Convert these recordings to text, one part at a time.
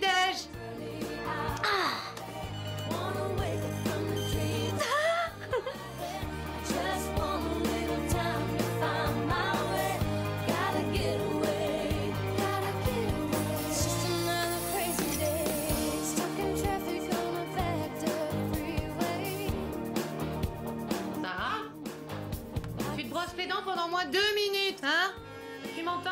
petit-déj. Sarah, tu te brosses les dents pendant au moins 2 minutes, hein? Tu m'entends?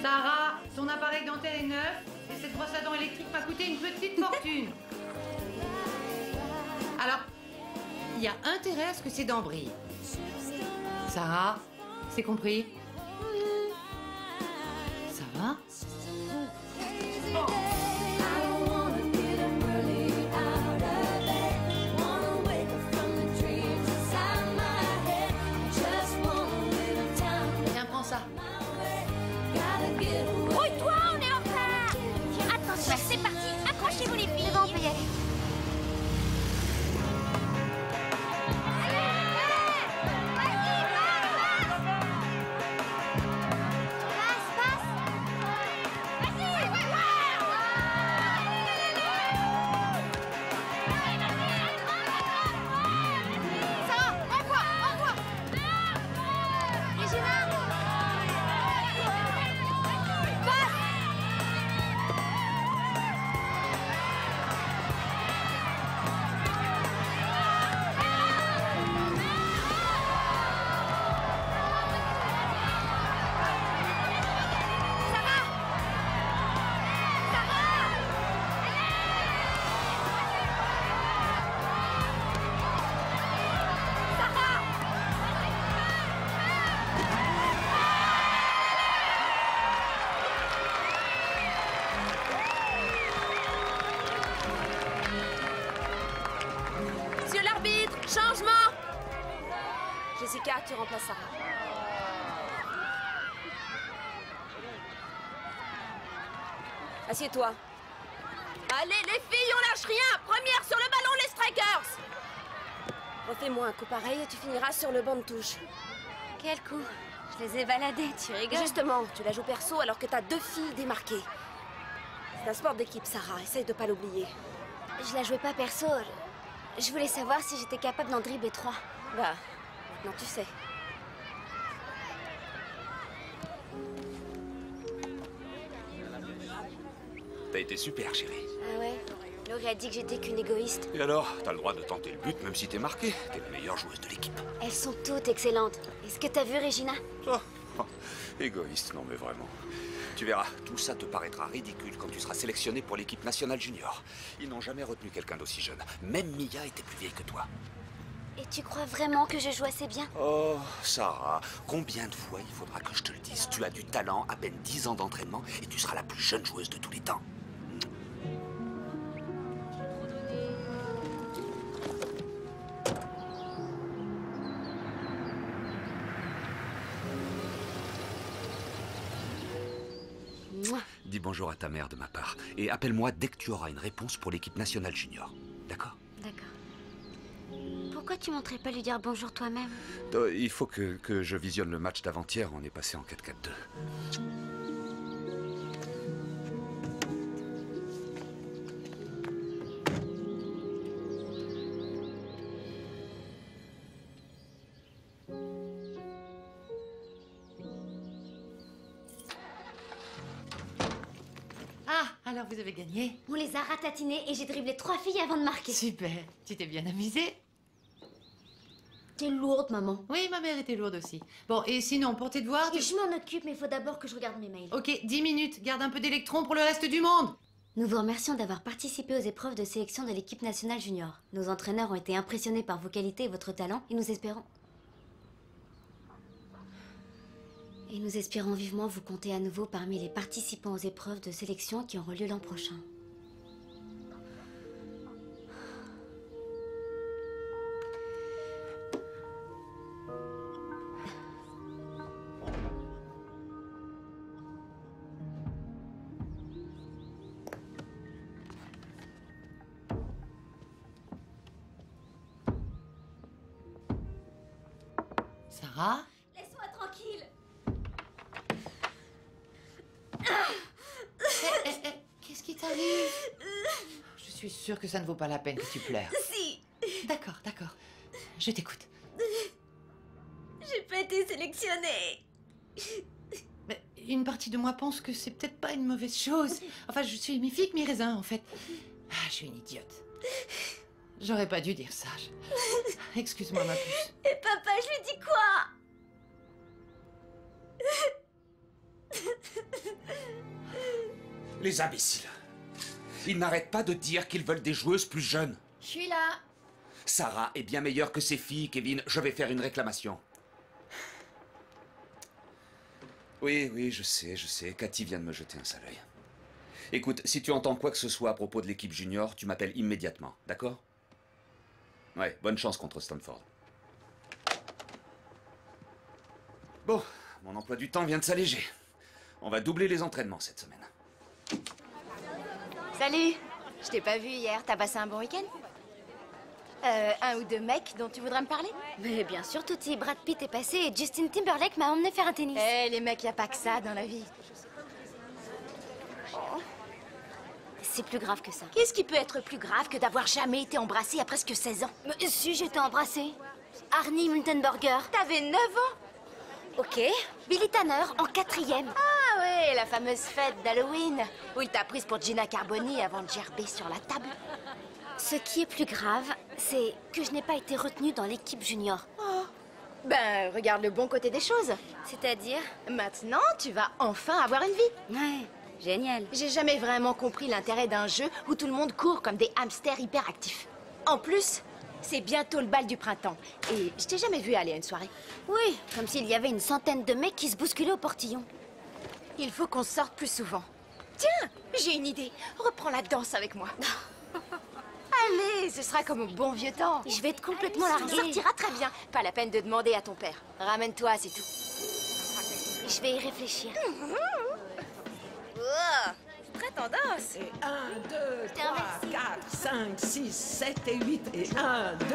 Sarah, ton appareil dentaire est neuf et cette brosse à dents électrique m'a coûté une petite fortune. Alors, il y a intérêt à ce que ces dents brillent. Sarah, c'est compris? Ça va? Tiens, prends ça. Rouille-toi, on est en retard. Attention, c'est parti. Accrochez-vous les filles. C'est bon, on peut y aller. Monsieur l'arbitre, changement! Jessica, tu remplaces Sarah. Assieds-toi. Allez, les filles, on lâche rien! Première sur le ballon, les strikers! Refais-moi un coup pareil et tu finiras sur le banc de touche. Quel coup. Je les ai baladées, tu rigoles? Justement, tu la joues perso alors que t'as 2 filles démarquées. C'est un sport d'équipe, Sarah. Essaye de pas l'oublier. Je la jouais pas perso. Je voulais savoir si j'étais capable d'en dribbler 3. Bah, maintenant tu sais. T'as été super, chérie. Ah ouais? Laurie a dit que j'étais qu'une égoïste. Et alors, t'as le droit de tenter le but même si t'es marqué. T'es la meilleure joueuse de l'équipe. Elles sont toutes excellentes. Est-ce que t'as vu Regina? Oh, égoïste, non mais vraiment. Tu verras, tout ça te paraîtra ridicule quand tu seras sélectionné pour l'équipe nationale junior. Ils n'ont jamais retenu quelqu'un d'aussi jeune. Même Mia était plus vieille que toi. Et tu crois vraiment que je joue assez bien? Oh, Sarah, combien de fois il faudra que je te le dise? Tu as du talent, à peine 10 ans d'entraînement, et tu seras la plus jeune joueuse de tous les temps. Dis bonjour à ta mère de ma part, et appelle-moi dès que tu auras une réponse pour l'équipe nationale junior. D'accord? D'accord. Pourquoi tu montrais pas lui dire bonjour toi-même? Il faut que je visionne le match d'avant-hier, on est passé en 4-4-2. Ah, alors vous avez gagné? On les a ratatinés et j'ai dribblé 3 filles avant de marquer. Super. Tu t'es bien amusée? T'es lourde, maman. Oui, ma mère était lourde aussi. Bon, et sinon, pour tes devoirs, Et je m'en occupe, mais il faut d'abord que je regarde mes mails. Ok, 10 minutes. Garde un peu d'électrons pour le reste du monde. Nous vous remercions d'avoir participé aux épreuves de sélection de l'équipe nationale junior. Nos entraîneurs ont été impressionnés par vos qualités et votre talent, et nous espérons... vivement vous compter à nouveau parmi les participants aux épreuves de sélection qui auront lieu l'an prochain. Sarah? Laisse-moi tranquille. Je suis sûre que ça ne vaut pas la peine que tu pleures. Si. D'accord, d'accord. Je t'écoute. J'ai pas été sélectionnée. Mais une partie de moi pense que c'est peut-être pas une mauvaise chose. Enfin, je suis mi-figue, mi-raisin, en fait. Ah, je suis une idiote. J'aurais pas dû dire ça. Excuse-moi, ma puce. Et papa, je lui dis quoi? Les imbéciles. Ils n'arrêtent pas de dire qu'ils veulent des joueuses plus jeunes. Je suis là. Sarah est bien meilleure que ses filles, Kevin. Je vais faire une réclamation. Oui, je sais. Cathy vient de me jeter un sale œil. Écoute, si tu entends quoi que ce soit à propos de l'équipe junior, tu m'appelles immédiatement, d'accord? Ouais, bonne chance contre Stanford. Bon, mon emploi du temps vient de s'alléger. On va doubler les entraînements cette semaine. Salut. Je t'ai pas vu hier. T'as passé un bon week-end? Un ou deux mecs dont tu voudrais me parler? Mais bien sûr, Tutti. Brad Pitt est passé et Justin Timberlake m'a emmené faire un tennis. Eh, les mecs, y a pas que ça dans la vie. C'est plus grave que ça. Qu'est-ce qui peut être plus grave que d'avoir jamais été embrassée à presque 16 ans? Mais si, j'étais embrassée. Arnie Muntenberger. T'avais 9 ans? Ok. Billy Tanner en 4e. Ah ouais, la fameuse fête d'Halloween, où il t'a prise pour Gina Carboni avant de gerber sur la table. Ce qui est plus grave, c'est que je n'ai pas été retenue dans l'équipe junior. Oh. Ben, regarde le bon côté des choses. C'est-à-dire? Maintenant, tu vas enfin avoir une vie. Ouais, génial. J'ai jamais vraiment compris l'intérêt d'un jeu où tout le monde court comme des hamsters hyperactifs. En plus, c'est bientôt le bal du printemps. Et je t'ai jamais vu aller à une soirée. Oui, comme s'il y avait une centaine de mecs qui se bousculaient au portillon. Il faut qu'on sorte plus souvent. Tiens, j'ai une idée. Reprends la danse avec moi. Allez, ce sera comme au bon vieux temps. Je vais être complètement Ça larguée. sortira très bien. Pas la peine de demander à ton père. Ramène-toi, c'est tout. Je vais y réfléchir. Oh, c'est très tendance. Et 1, 2, 3, merci. 4, 5, 6, 7 et 8. Et 1, 2,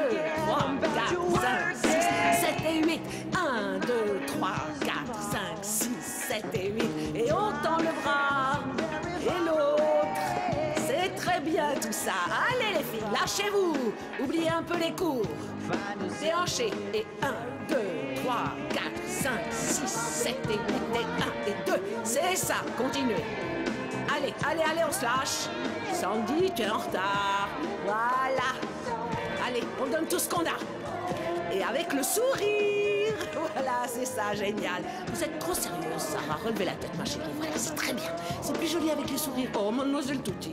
3, 4, 5, 6, 7 et 8. 1, 2, 3, 4, 5, 6, 7 et 8. Et on tend le bras. Et l'autre. C'est très bien tout ça. Allez les filles, lâchez-vous. Oubliez un peu les cours. Déhanchez. Et 1, 2, 3, 4, 5, 6, 7 et 8. Et 1 et 2. C'est ça, continuez. Allez, on se lâche. Sandy, tu es en retard. Voilà. Allez, on donne tout ce qu'on a. Et avec le sourire. Voilà, c'est ça, génial. Vous êtes trop sérieuse, Sarah. Relevez la tête, ma chérie. Voilà, c'est très bien. C'est plus joli avec les sourires. Oh, mademoiselle Tutti.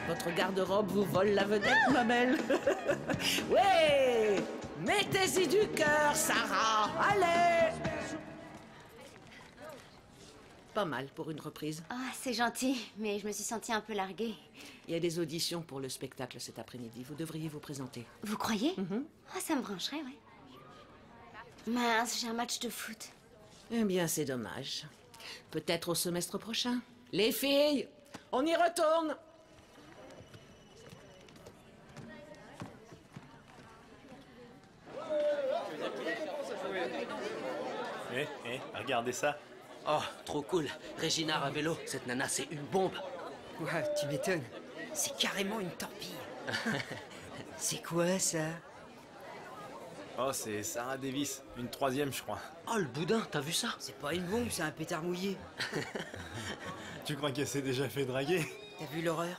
Votre garde-robe vous vole la vedette, ma belle. Ouais. Mettez-y du cœur, Sarah. Allez. Pas mal pour une reprise. Ah, c'est gentil, mais je me suis sentie un peu larguée. Il y a des auditions pour le spectacle cet après-midi. Vous devriez vous présenter. Vous croyez? Ah, ça me brancherait, ouais. Mince, j'ai un match de foot. Eh bien, c'est dommage. Peut-être au semestre prochain. Les filles, on y retourne. Regardez ça. Oh, trop cool. Regina Ravelo, cette nana, c'est une bombe. Ouais, tu m'étonnes. C'est carrément une torpille. C'est quoi, ça? Oh, c'est Sarah Davis, une 3e, je crois. Oh, le boudin, t'as vu ça? C'est pas une bombe, c'est un pétard mouillé. Tu crois qu'elle s'est déjà fait draguer? T'as vu l'horreur?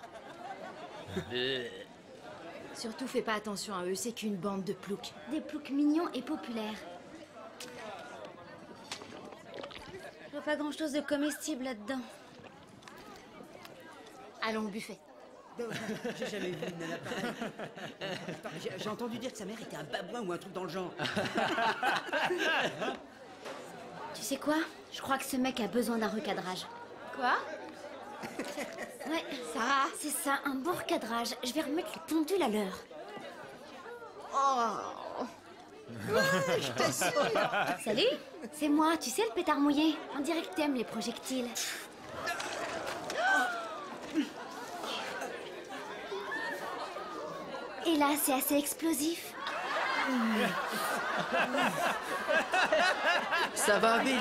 Surtout, fais pas attention à eux, c'est qu'une bande de ploucs. Des ploucs mignons et populaires. Je vois pas grand-chose de comestible là-dedans. Allons au buffet. J'ai jamais vu une nana pareille. Attends, j'ai entendu dire que sa mère était un babouin ou un truc dans le genre. Tu sais quoi? Je crois que ce mec a besoin d'un recadrage. Quoi? Ouais, Sarah, c'est ça, un bon recadrage. Je vais remettre les pendules à l'heure. Oh. Je t'assure. Salut, c'est moi, tu sais le pétard mouillé. On dirait que t'aimes les projectiles. Et là, c'est assez explosif. Ça va, Bill?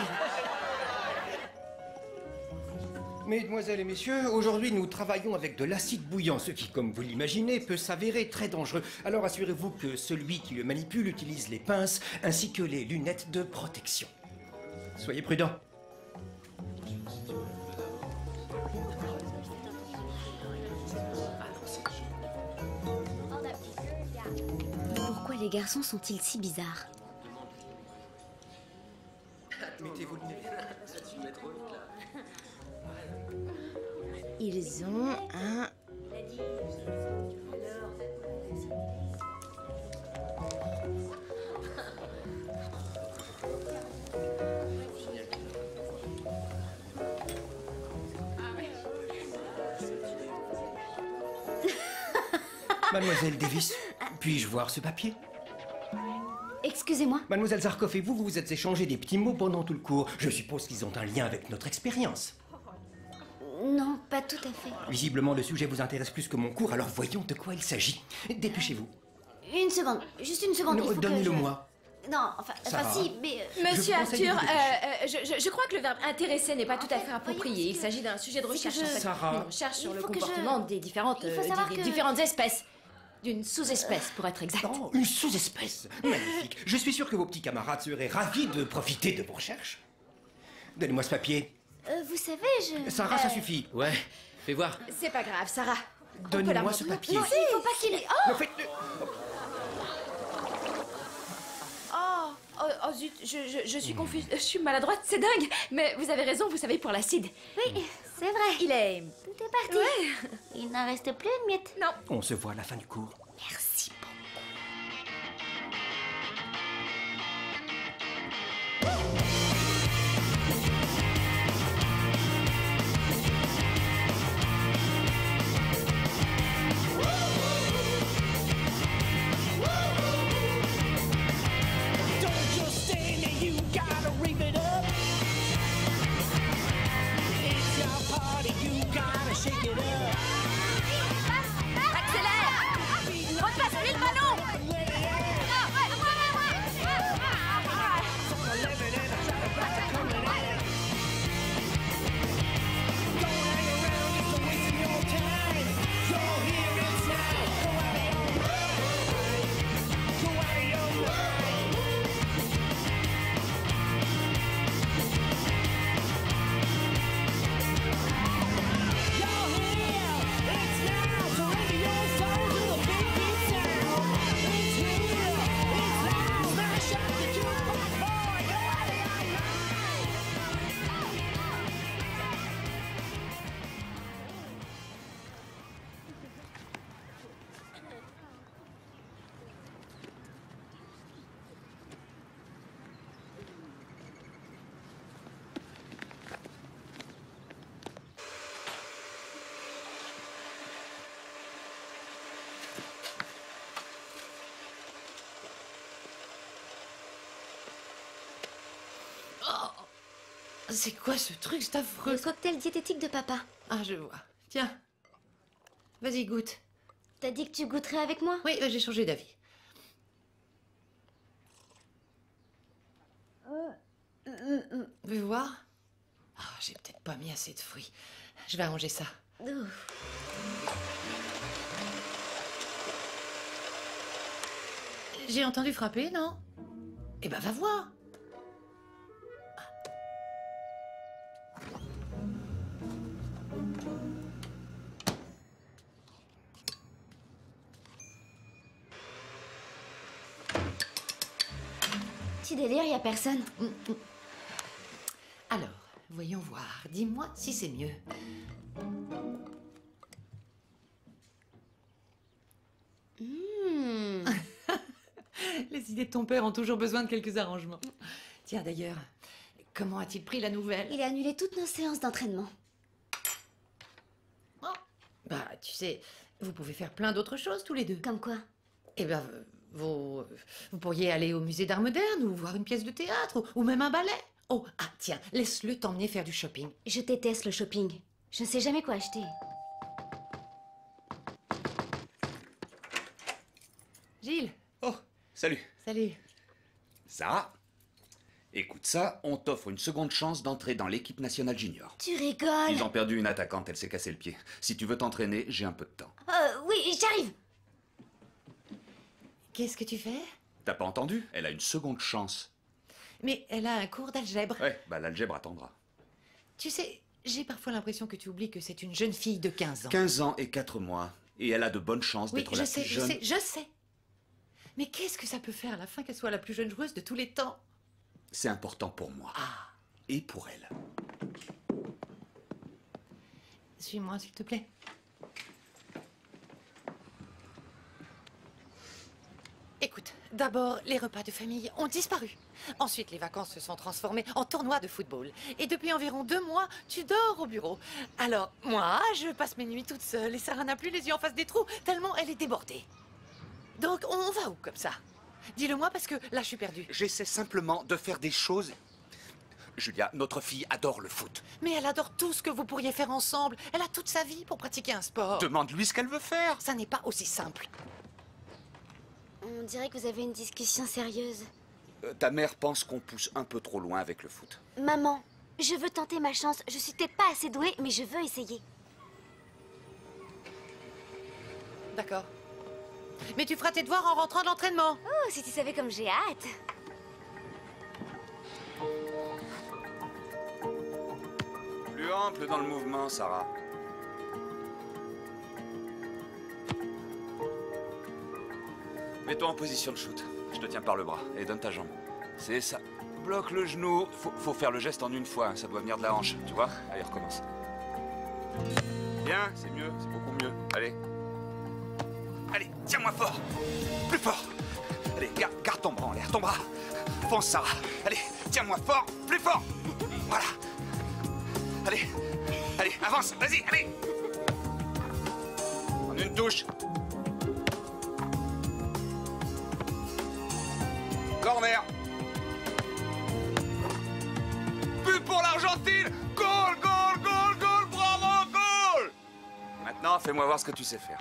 Mesdemoiselles et messieurs, aujourd'hui nous travaillons avec de l'acide bouillant, ce qui, comme vous l'imaginez, peut s'avérer très dangereux. Alors assurez-vous que celui qui le manipule utilise les pinces ainsi que les lunettes de protection. Soyez prudents. Pourquoi les garçons sont-ils si bizarres? Mettez-vous le nez. Ils ont un... Mademoiselle Davis, puis-je voir ce papier? Excusez-moi. Mademoiselle Zarkov et vous vous êtes échangé des petits mots pendant tout le cours. Je suppose qu'ils ont un lien avec notre expérience. Non, pas tout à fait. Visiblement, le sujet vous intéresse plus que mon cours, alors voyons de quoi il s'agit. Dépêchez-vous. Une seconde, juste une seconde. Donnez-le-moi. Non, enfin si, mais... Monsieur vous conseille Arthur, de je crois que le verbe intéresser n'est pas tout à fait approprié. Il s'agit d'un sujet de recherche. que En fait. Sarah. Une recherche sur Il le faut que comportement des différentes, Il faut savoir des que- différentes espèces. D'une sous-espèce, pour être exact. Oh, une sous-espèce. Magnifique. Je suis sûr que vos petits camarades seraient ravis de profiter de vos recherches. Donnez-moi ce papier. vous savez, je... Sarah, ça suffit. Ouais, fais voir. C'est pas grave, Sarah. Donnez-moi ce papier. Non, il faut pas qu'il... Oh, Faites-le. Oh zut, je suis confuse, je suis maladroite, c'est dingue. Mais vous avez raison, vous savez, pour l'acide. oui, c'est vrai. Il est... Tout est parti. Il n'en reste plus une miette. Non. On se voit à la fin du cours. Merci beaucoup. Don't just stand there, you gotta rev it up. It's your party, you gotta shake it up. Accélère. Repasse-lui le ballon. Don't hang around, it's a waste of your time. You're here, it's now. Go out of your mind. You're here, it's now. Surrender your soul to the big beat sound. It's here, it's now. Smash up the jukebox, boy. Go out of your mind. C'est quoi ce truc? C'est affreux. Le cocktail diététique de papa. Ah, je vois. Tiens. Vas-y, goûte. T'as dit que tu goûterais avec moi? Oui, j'ai changé d'avis. Veux voir? Ah, j'ai peut-être pas mis assez de fruits. Je vais arranger ça. J'ai entendu frapper, non? Eh ben, va voir. Petit délire, y a personne. Alors, voyons voir. Dis-moi si c'est mieux. Les idées de ton père ont toujours besoin de quelques arrangements. Tiens, d'ailleurs, comment a-t-il pris la nouvelle? Il a annulé toutes nos séances d'entraînement. Oh, bah, tu sais, vous pouvez faire plein d'autres choses tous les deux. Comme quoi? Eh ben, vous pourriez aller au musée d'art moderne ou voir une pièce de théâtre ou même un ballet. Oh, ah tiens, laisse-le t'emmener faire du shopping. Je déteste le shopping. Je ne sais jamais quoi acheter. Gilles, Oh, salut. salut. Sarah, Écoute ça, on t'offre une seconde chance d'entrer dans l'équipe nationale junior. Tu rigoles? Ils ont perdu une attaquante, elle s'est cassé le pied. Si tu veux t'entraîner, j'ai un peu de temps. Oui, j'arrive. Qu'est-ce que tu fais? T'as pas entendu? Elle a une seconde chance. Mais elle a un cours d'algèbre. Ouais, bah l'algèbre attendra. Tu sais, j'ai parfois l'impression que tu oublies que c'est une jeune fille de 15 ans. 15 ans et 4 mois. Et elle a de bonnes chances Oui, d'être la plus jeune. je sais. Mais qu'est-ce que ça peut faire à la fin qu'elle soit la plus jeune joueuse de tous les temps? C'est important pour moi. Ah. Et pour elle. Suis-moi, s'il te plaît. Écoute, d'abord, les repas de famille ont disparu. Ensuite, les vacances se sont transformées en tournois de football. Et depuis environ 2 mois, tu dors au bureau. Alors, moi, je passe mes nuits toute seule et Sarah n'a plus les yeux en face des trous, tellement elle est débordée. Donc, on va où comme ça? Dis-le-moi parce que là, je suis perdue. J'essaie simplement de faire des choses. Julia, notre fille adore le foot. Mais elle adore tout ce que vous pourriez faire ensemble. Elle a toute sa vie pour pratiquer un sport. Demande-lui ce qu'elle veut faire. Ça n'est pas aussi simple. On dirait que vous avez une discussion sérieuse. Ta mère pense qu'on pousse un peu trop loin avec le foot. Maman, je veux tenter ma chance. Je suis peut-être pas assez douée, mais je veux essayer. D'accord. Mais tu feras tes devoirs en rentrant de l'entraînement. Oh, si tu savais comme j'ai hâte. Plus ample dans le mouvement, Sarah. Mets-toi en position de shoot. Je te tiens par le bras et donne ta jambe. C'est ça. Bloque le genou. Faut faire le geste en une fois, hein. Ça doit venir de la hanche, tu vois? Allez, recommence. Bien, c'est mieux, c'est beaucoup mieux. Allez. Allez, tiens-moi fort. Plus fort. Allez, garde ton bras en l'air, ton bras. Fonce, Sarah. Allez, tiens-moi fort, plus fort. Voilà. Allez, allez, avance, vas-y, allez. En une touche. Corner. But pour l'Argentine. Goal, goal, goal, goal, bravo, goal. Maintenant, fais-moi voir ce que tu sais faire.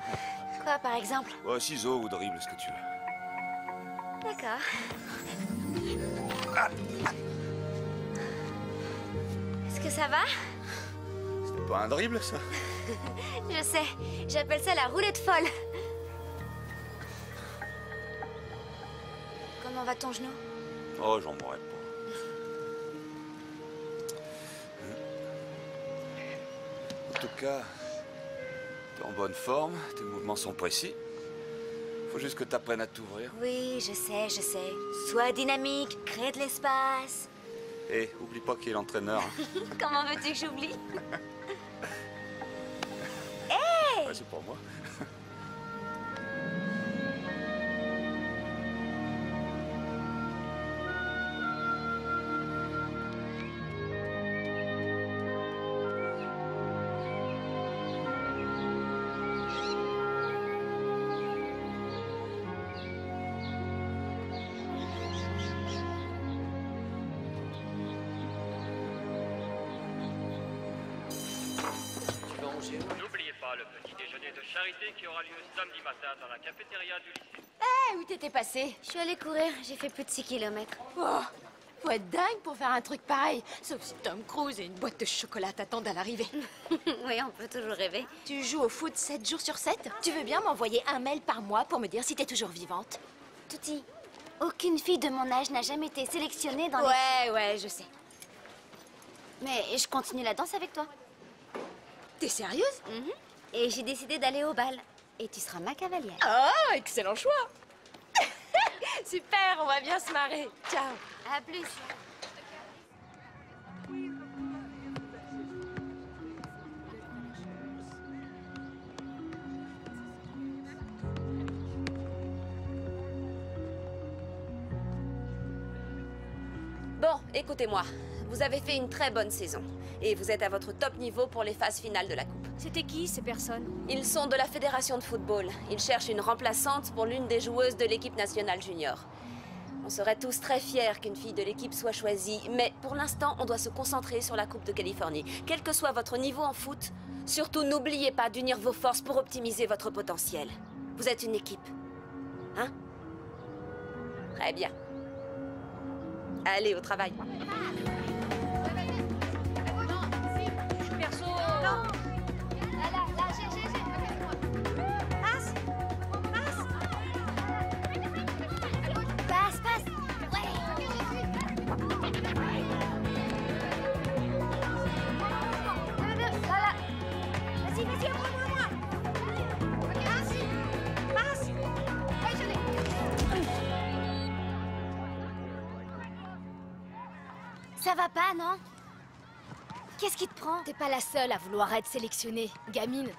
Quoi, par exemple? Oh, ciseaux ou dribble, ce que tu veux. D'accord. Est-ce que ça va? C'était pas un dribble, ça? Je sais. J'appelle ça la roulette folle. Comment va ton genou? Oh, j'en mourrais pas. En tout cas, t'es en bonne forme, tes mouvements sont précis. Faut juste que t'apprennes à t'ouvrir. Oui, je sais, je sais. Sois dynamique, crée de l'espace. Et oublie pas qui est l'entraîneur. Hein. Comment veux-tu que j'oublie? Ouais, c'est pour moi. N'oubliez pas le petit déjeuner de charité qui aura lieu samedi matin dans la cafétéria du lycée. Où t'étais passé? Je suis allée courir, j'ai fait plus de 6 kilomètres. Oh, faut être dingue pour faire un truc pareil. Sauf si Tom Cruise et une boîte de chocolat t'attendent à l'arrivée. Oui, on peut toujours rêver. Tu joues au foot 7 jours sur 7? Tu veux bien m'envoyer un mail par mois pour me dire si t'es toujours vivante? Touti, aucune fille de mon âge n'a jamais été sélectionnée dans Ouais, je sais. Mais je continue la danse avec toi. T'es sérieuse? Et j'ai décidé d'aller au bal. Et tu seras ma cavalière. Oh, excellent choix. Super, on va bien se marrer. Ciao. À plus. Bon, écoutez-moi. Vous avez fait une très bonne saison. Et vous êtes à votre top niveau pour les phases finales de la Coupe. C'était qui, ces personnes? Ils sont de la Fédération de football. Ils cherchent une remplaçante pour l'une des joueuses de l'équipe nationale junior. On serait tous très fiers qu'une fille de l'équipe soit choisie, mais pour l'instant, on doit se concentrer sur la Coupe de Californie. Quel que soit votre niveau en foot, surtout n'oubliez pas d'unir vos forces pour optimiser votre potentiel. Vous êtes une équipe. Hein? Très bien. Allez, au travail. Perso. Non. Là, j'ai. Passe. Passe. Là. Vas-y, moi. Passe. Ouais, je l'ai. Ça va pas, non? Qu'est-ce qui te prend? T'es pas la seule à vouloir être sélectionnée, gamine.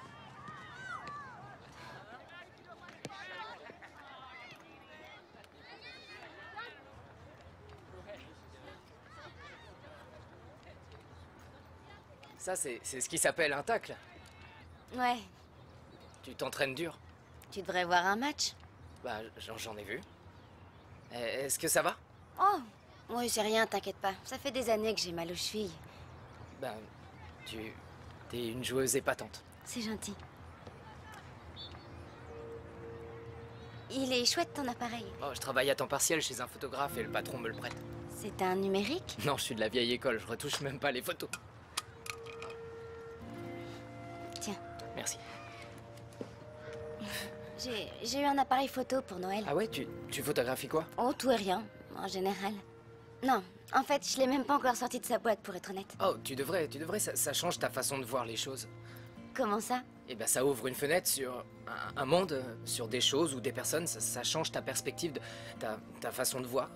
Ça, c'est ce qui s'appelle un tacle. Ouais, Tu t'entraînes dur. tu devrais voir un match. Bah, j'en ai vu. Est-ce que ça va? Oh, oui, c'est rien, t'inquiète pas. Ça fait des années que j'ai mal aux chevilles. Bah, t'es une joueuse épatante. C'est gentil. Il est chouette ton appareil. Oh, je travaille à temps partiel chez un photographe et le patron me le prête. C'est un numérique? Non, je suis de la vieille école, je retouche même pas les photos. Tiens. Merci. J'ai eu un appareil photo pour Noël. Ah ouais, tu photographies quoi? Oh, tout et rien, en général. Non, en fait, je l'ai même pas encore sorti de sa boîte, pour être honnête. Oh, tu devrais, ça change ta façon de voir les choses. Comment ça? Eh ben, ça ouvre une fenêtre sur un monde, sur des choses ou des personnes, ça change ta perspective, ta façon de voir.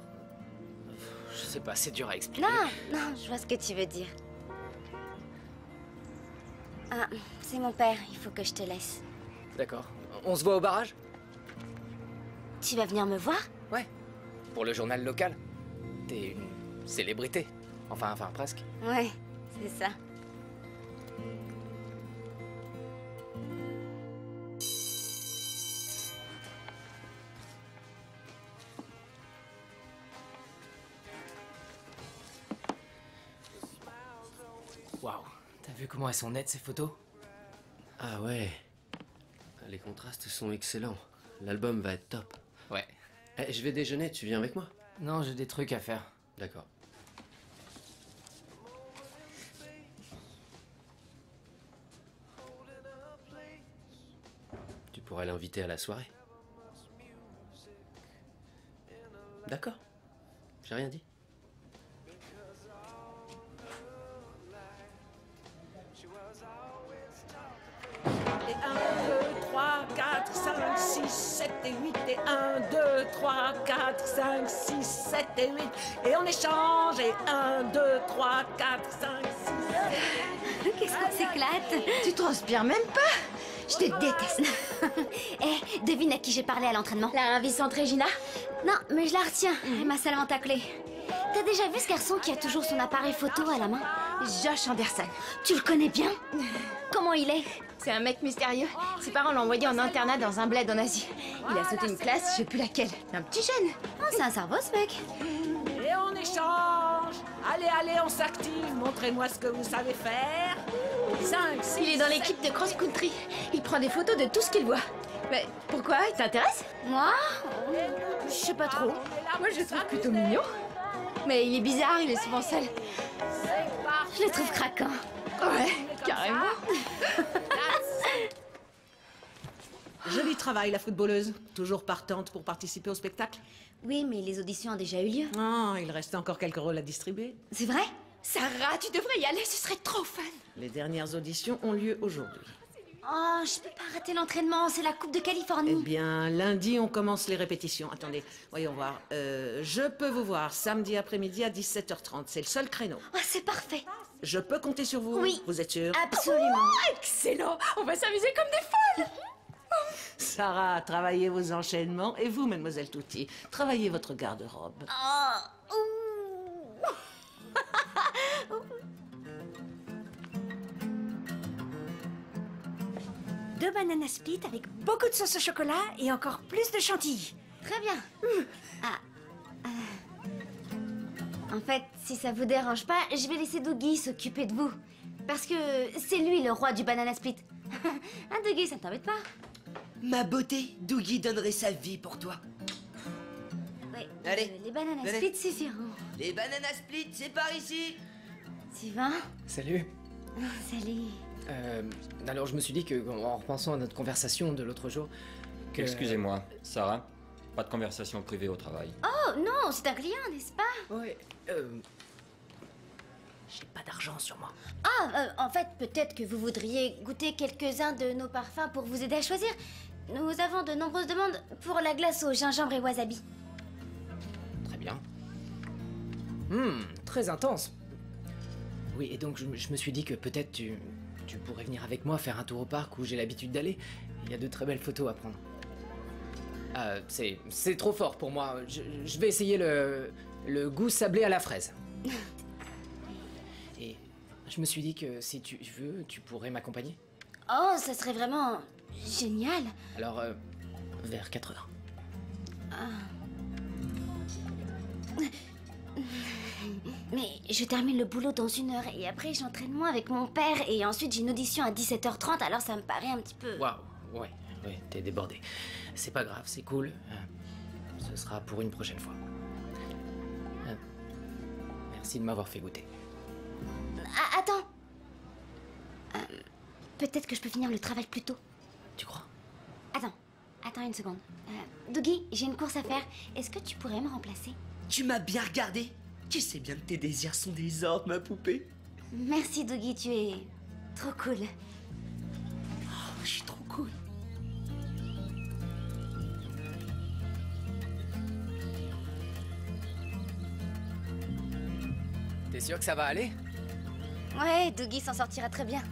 Je sais pas, c'est dur à expliquer. Non, je vois ce que tu veux dire. Ah, c'est mon père, il faut que je te laisse. D'accord. On se voit au barrage? Tu vas venir me voir? Ouais. Pour le journal local. T'es une célébrité. Enfin, presque. Ouais, c'est ça. Waouh. T'as vu comment elles sont nettes ces photos? Ah ouais. Les contrastes sont excellents. L'album va être top. Ouais. Eh, je vais déjeuner, tu viens avec moi? Non, j'ai des trucs à faire. D'accord. Tu pourrais l'inviter à la soirée. D'accord. J'ai rien dit. Et 1, 2, 3, 4, 5, 6, 7 et 8. Et 1, 2, 3, 4, 5, 6, 7 et 8. Et on échange. Et 1, 2, 3, 4, 5, 6, 7. Qu'est-ce qu'on s'éclate? Tu transpires même pas. Je te déteste. Eh, devine à qui j'ai parlé à l'entraînement? La ravissante Regina? Non, mais je la retiens. Elle m'a seulement taclé. T'as déjà vu ce garçon qui a toujours son appareil photo à la main? Josh Anderson. Tu le connais bien? Comment il est? C'est un mec mystérieux. Ses parents l'ont envoyé en internat dans un bled en Asie. Il a sauté une classe, je sais plus laquelle. Un petit jeune. Oh, c'est un cerveau, ce mec. Et on échange. Allez, on s'active. Montrez-moi ce que vous savez faire. 5, 6, Il est dans l'équipe de cross-country. Il prend des photos de tout ce qu'il voit. Mais pourquoi? Il t'intéresse? Moi? Je sais pas trop. Moi, je le trouve plutôt mignon. Mais il est bizarre, il est souvent seul. Je le trouve craquant. Ouais, carrément. Joli travail, la footballeuse. Toujours partante pour participer au spectacle? Oui, mais les auditions ont déjà eu lieu. Oh, il reste encore quelques rôles à distribuer. C'est vrai? Sarah, tu devrais y aller, ce serait trop fun. Les dernières auditions ont lieu aujourd'hui. Oh, je peux pas rater l'entraînement, c'est la Coupe de Eh Californie. bien, lundi, on commence les répétitions. Attendez, voyons voir. Je peux vous voir samedi après-midi à 17h30. C'est le seul créneau. Oh, c'est parfait. Je peux compter sur vous? Oui. Vous êtes sûr? Absolument. Excellent, on va s'amuser comme des folles. Sarah, travaillez vos enchaînements. Et vous, mademoiselle Touty, travaillez votre garde-robe. Oh. Ouh. Deux bananas split avec beaucoup de sauce au chocolat et encore plus de chantilly. Très bien. Ah. En fait, si ça vous dérange pas, je vais laisser Dougie s'occuper de vous. Parce que c'est lui le roi du banana split. Hein, Dougie, ça ne t'embête pas? Ma beauté, Dougie donnerait sa vie pour toi. Oui. Allez, Les bananas venez. split suffiront. Les Banana Split, c'est par ici. Sylvain? Salut. Salut. Alors je me suis dit que, en repensant à notre conversation de l'autre jour, que... Excusez-moi, Sarah, pas de conversation privée au travail. Oh non, c'est un client, n'est-ce pas? Ouais, j'ai pas d'argent sur moi. Ah, en fait, peut-être que vous voudriez goûter quelques-uns de nos parfums pour vous aider à choisir. Nous avons de nombreuses demandes pour la glace au gingembre et wasabi. Très bien. Très intense. Oui, et donc je me suis dit que peut-être tu pourrais venir avec moi faire un tour au parc où j'ai l'habitude d'aller. Il y a de très belles photos à prendre. C'est trop fort pour moi. Je vais essayer le goût sablé à la fraise. Et je me suis dit que si tu veux, tu pourrais m'accompagner. Oh, ça serait vraiment génial. Alors, vers 4 heures. Mais je termine le boulot dans 1 heure et après j'entraînement avec mon père et ensuite j'ai une audition à 17h30, alors ça me paraît un petit peu... Waouh, ouais, t'es débordé. C'est pas grave, c'est cool. Ce sera pour une prochaine fois. Merci de m'avoir fait goûter. Ah, attends. Peut-être que je peux finir le travail plus tôt. Tu crois? Attends une seconde. Dougie, j'ai une course à faire. Est-ce que tu pourrais me remplacer? Tu m'as bien regardé. Tu sais bien que tes désirs sont des ordres, ma poupée. Merci Dougie, tu es trop cool. Oh, je suis trop cool. T'es sûr que ça va aller? Ouais, Dougie s'en sortira très bien.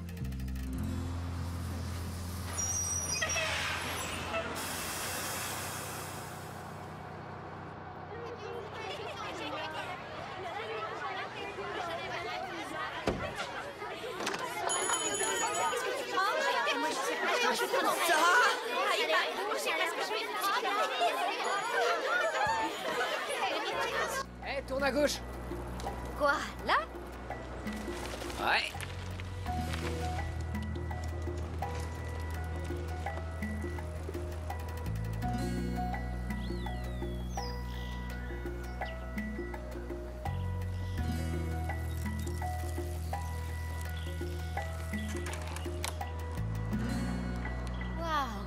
Hé, tourne à gauche. Quoi, là? Ouais. Waouh.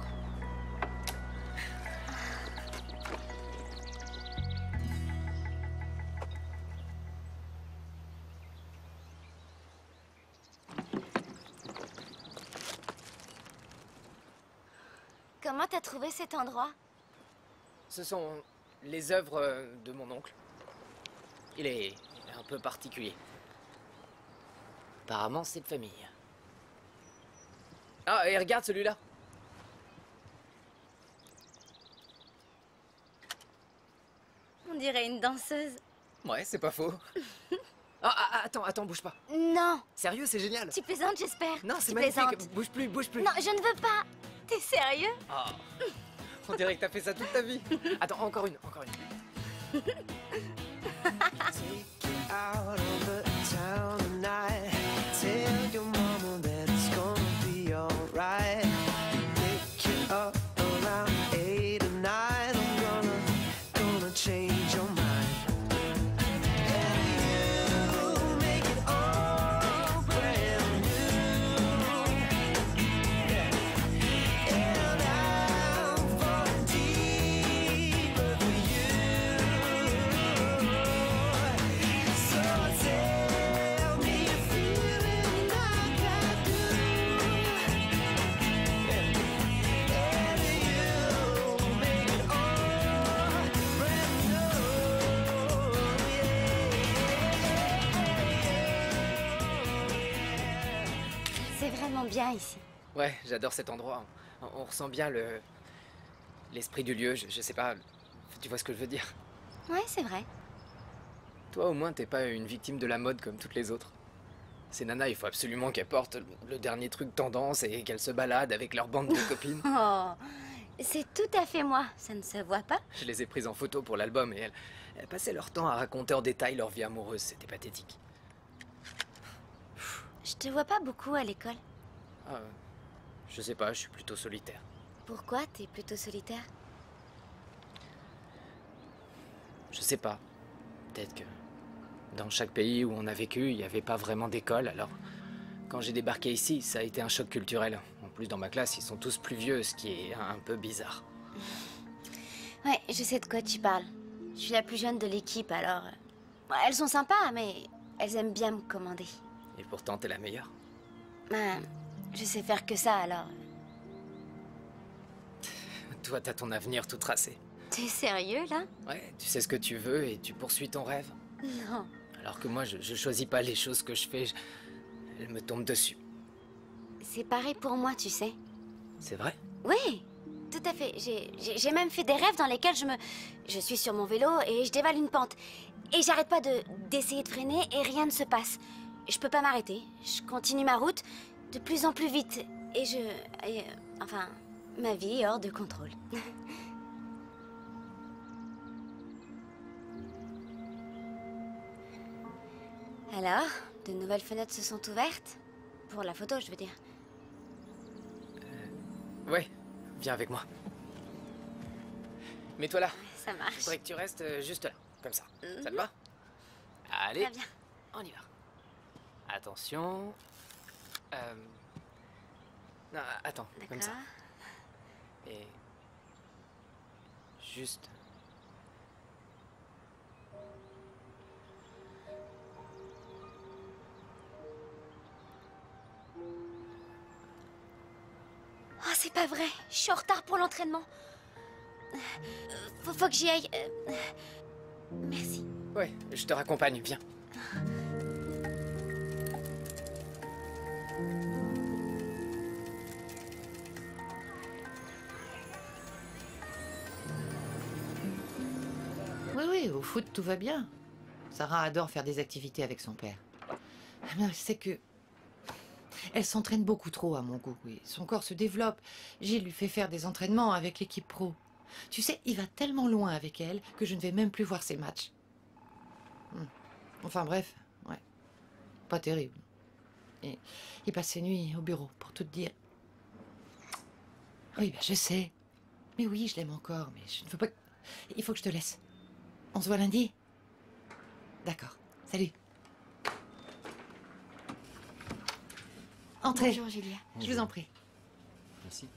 Comment t'as trouvé cet endroit? Ce sont les œuvres de mon oncle. Il est un peu particulier. Apparemment, c'est de famille. Ah, et regarde celui-là. On dirait une danseuse. Ouais, c'est pas faux. Attends, bouge pas. Non. Sérieux, c'est génial. Tu plaisantes, j'espère. Non, c'est Tu magnifique. plaisantes. Bouge plus. Non, je ne veux pas. T'es sérieux? Ah. On dirait que t'as fait ça toute ta vie. Attends, encore une. Out on the town tonight. Tell your mama that it's gonna be alright. Pick you up around 8 or 9. I'm gonna change your mind. And you make it all brand new. And I'm falling deeper for you. So tell me you're feeling like I do. And you make it all brand C'est vraiment bien ici. Ouais, j'adore cet endroit. On ressent bien l'esprit du lieu. Je sais pas. Tu vois ce que je veux dire? Ouais, c'est vrai. Toi, au moins, t'es pas une victime de la mode comme toutes les autres. Ces nanas, il faut absolument qu'elles portent le dernier truc tendance et qu'elles se baladent avec leur bande de copines. Oh, c'est tout à fait moi. Ça ne se voit pas? Je les ai prises en photo pour l'album et elles passaient leur temps à raconter en détail leur vie amoureuse. C'était pathétique. Je te vois pas beaucoup à l'école. Ah, je sais pas, je suis plutôt solitaire. Pourquoi t'es plutôt solitaire? Je sais pas. Peut-être que Dans chaque pays où on a vécu, il n'y avait pas vraiment d'école, alors quand j'ai débarqué ici, ça a été un choc culturel. En plus, dans ma classe, ils sont tous plus vieux, ce qui est un peu bizarre. Ouais, je sais de quoi tu parles. Je suis la plus jeune de l'équipe, alors... elles sont sympas, mais elles aiment bien me commander. Et pourtant, t'es la meilleure. Ben, je sais faire que ça, alors... Toi, t'as ton avenir tout tracé. T'es sérieux, là? Ouais, tu sais ce que tu veux et tu poursuis ton rêve. Non. Alors que moi, je choisis pas les choses que je fais, elles me tombent dessus. C'est pareil pour moi, tu sais. C'est vrai? Oui, tout à fait. J'ai même fait des rêves dans lesquels je suis sur mon vélo et je dévale une pente. Et j'arrête pas d'essayer de freiner et rien ne se passe. Je peux pas m'arrêter. Je continue ma route de plus en plus vite. Et enfin, ma vie est hors de contrôle. Alors, de nouvelles fenêtres se sont ouvertes? Pour la photo, je veux dire. Ouais, viens avec moi. Mets-toi là. Ça marche. Je voudrais que tu restes juste là, comme ça. Ça te va? Allez, Très bien. on y va. Attention. Non, attends, comme ça. Et... juste... Oh, c'est pas vrai. Je suis en retard pour l'entraînement. Faut que j'y aille. Merci. Ouais, je te raccompagne, viens. Oui, au foot, tout va bien. Sarah adore faire des activités avec son père. Mais c'est que... elle s'entraîne beaucoup trop à mon goût, oui. Son corps se développe. Gilles lui fait faire des entraînements avec l'équipe pro. Tu sais, il va tellement loin avec elle que je ne vais même plus voir ses matchs. Enfin bref, ouais. Pas terrible. Et il passe ses nuits au bureau, pour tout te dire. Oui, ben je sais. Mais oui, je l'aime encore, mais je ne veux pas... Il faut que je te laisse. On se voit lundi? D'accord. Salut. Entrez. Bonjour, Julia. Je vous en prie. Merci.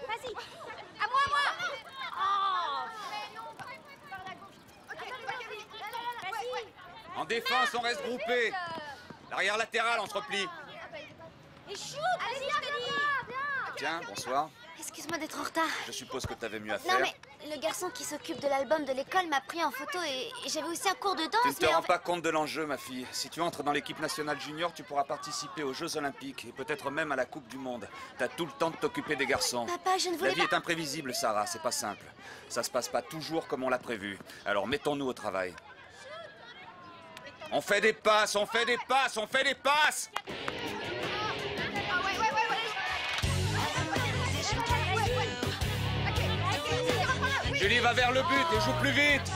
Vas-y, à moi, En défense, on reste groupé. L'arrière latéral, on se replie. Et shoot, allez, je te dis. Tiens, bonsoir. Excuse-moi d'être en retard. Je suppose que t'avais mieux à Non, faire. mais le garçon qui s'occupe de l'album de l'école m'a pris en photo et j'avais aussi un cours de Tu ne danse, te mais rends pas compte de l'enjeu, ma fille. Si tu entres dans l'équipe nationale junior, tu pourras participer aux Jeux Olympiques et peut-être même à la Coupe du Monde. T'as tout le temps de t'occuper des garçons. Papa, je ne voulais La vie pas... est imprévisible, Sarah, c'est pas simple. Ça se passe pas toujours comme on l'a prévu. Alors mettons-nous au travail. On fait des passes, on fait des passes, on fait des passes! Julie va vers le but et joue plus vite!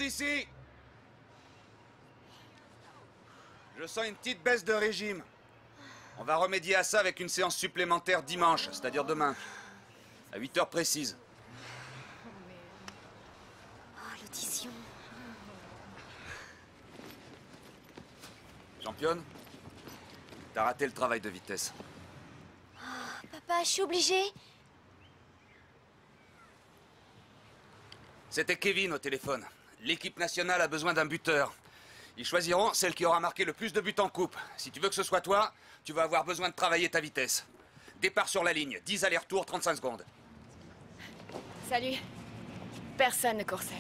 Ici. Je sens une petite baisse de régime. On va remédier à ça avec une séance supplémentaire dimanche, c'est-à-dire demain, à 8 heures précises. Oh, l'audition. Championne, t'as raté le travail de vitesse. Oh, papa, je suis obligée. C'était Kevin au téléphone. L'équipe nationale a besoin d'un buteur. Ils choisiront celle qui aura marqué le plus de buts en coupe. Si tu veux que ce soit toi, tu vas avoir besoin de travailler ta vitesse. Départ sur la ligne, 10 allers-retours, 35 secondes. Salut. Personne ne courcelle.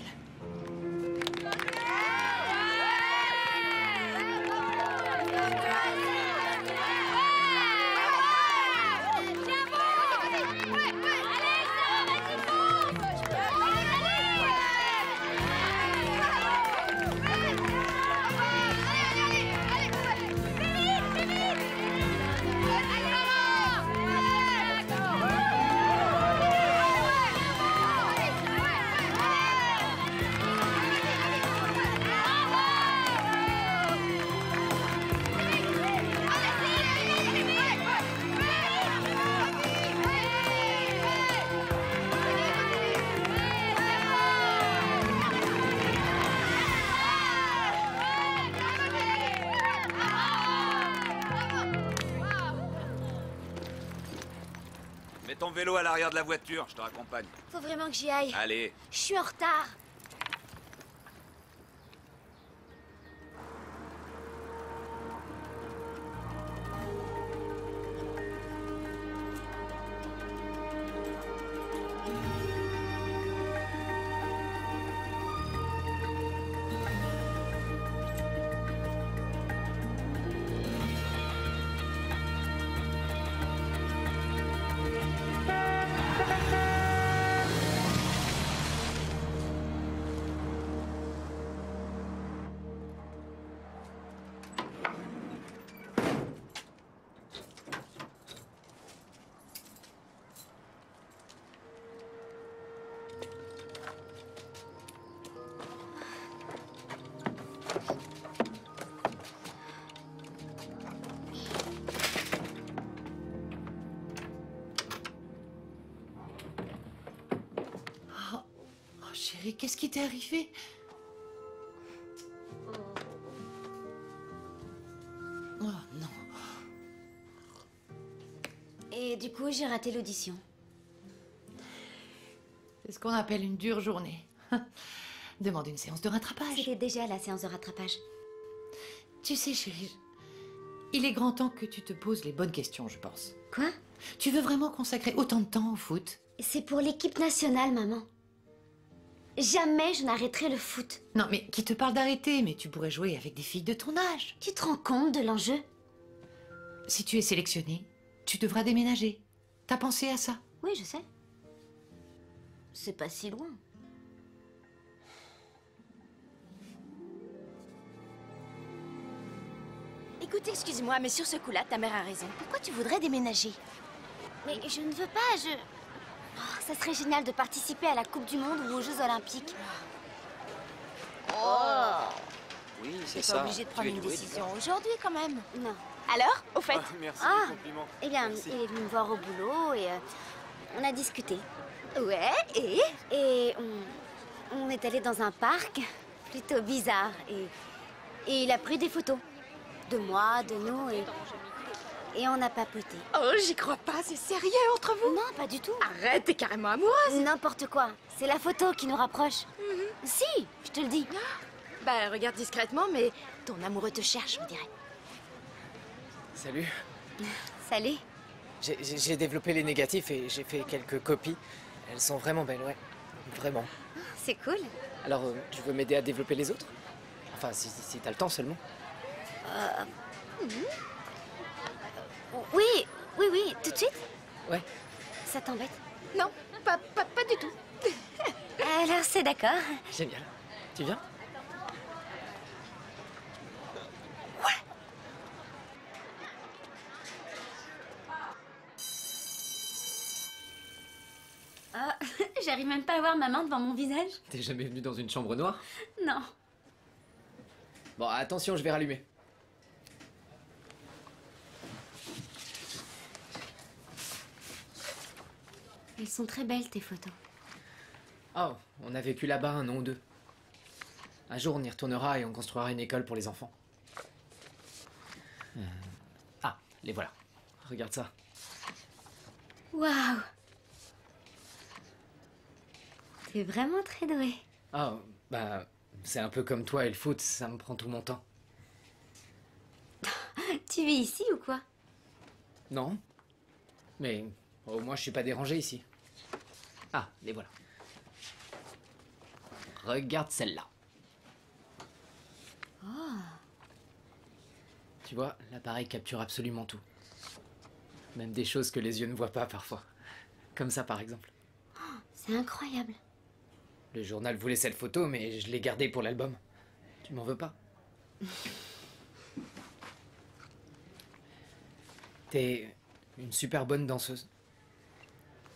Mets ton vélo à l'arrière de la voiture, je te raccompagne. Faut vraiment que j'y aille. Allez. Je suis en retard. Chérie, qu'est-ce qui t'est arrivé? Oh non. Et du coup, j'ai raté l'audition. C'est ce qu'on appelle une dure journée. Demande une séance de rattrapage. C'était déjà la séance de rattrapage. Tu sais, chérie, il est grand temps que tu te poses les bonnes questions, je pense. Quoi? Tu veux vraiment consacrer autant de temps au foot? C'est pour l'équipe nationale, maman. Jamais je n'arrêterai le foot. Non, mais qui te parle d'arrêter? Mais tu pourrais jouer avec des filles de ton âge. Tu te rends compte de l'enjeu? Si tu es sélectionnée, tu devras déménager. T'as pensé à ça? Oui, je sais. C'est pas si loin. Écoute, excuse-moi, mais sur ce coup-là, ta mère a raison. Pourquoi tu voudrais déménager? Mais je ne veux pas, Oh, ça serait génial de participer à la Coupe du Monde ou aux Jeux Olympiques. Oh! Oui, T'es c'est pas ça. obligé de Tu prendre es une doué, décision aujourd'hui, quand même. Non. Alors, au fait? Merci Ah, du compliment. eh bien, Merci. il est venu me voir au boulot et on a discuté. Ouais, et? Et on est allé dans un parc plutôt bizarre et il a pris des photos de moi, de nous et on a papoté. Oh, j'y crois pas, c'est sérieux entre vous? Non, pas du tout. Arrête, t'es carrément amoureuse. N'importe quoi. C'est la photo qui nous rapproche. Si, je te le dis. Bah, regarde discrètement, mais ton amoureux te cherche, on dirait. Salut. Salut. J'ai développé les négatifs et j'ai fait quelques copies. Elles sont vraiment belles, ouais. Vraiment. C'est cool. Alors, tu veux m'aider à développer les autres? Enfin, si t'as le temps seulement. Oui, tout de suite? Ouais. Ça t'embête? Non, pas du tout. Alors, c'est d'accord. Génial. Tu viens? Ah, j'arrive même pas à voir ma main devant mon visage. T'es jamais venu dans une chambre noire? Non. Bon, attention, je vais rallumer. Elles sont très belles, tes photos. Oh, on a vécu là-bas un an ou deux. Un jour, on y retournera et on construira une école pour les enfants. Ah, les voilà. Regarde ça. Waouh! T'es vraiment très doué. Oh, bah, c'est un peu comme toi et le foot, ça me prend tout mon temps. Tu vis ici ou quoi? Non. Mais au moins, je suis pas dérangé ici. Ah, les voilà. Regarde celle-là. Oh. Tu vois, l'appareil capture absolument tout. Même des choses que les yeux ne voient pas parfois. Comme ça, par exemple. Oh, c'est incroyable. Le journal voulait cette photo, mais je l'ai gardée pour l'album. Tu m'en veux pas? T'es une super bonne danseuse.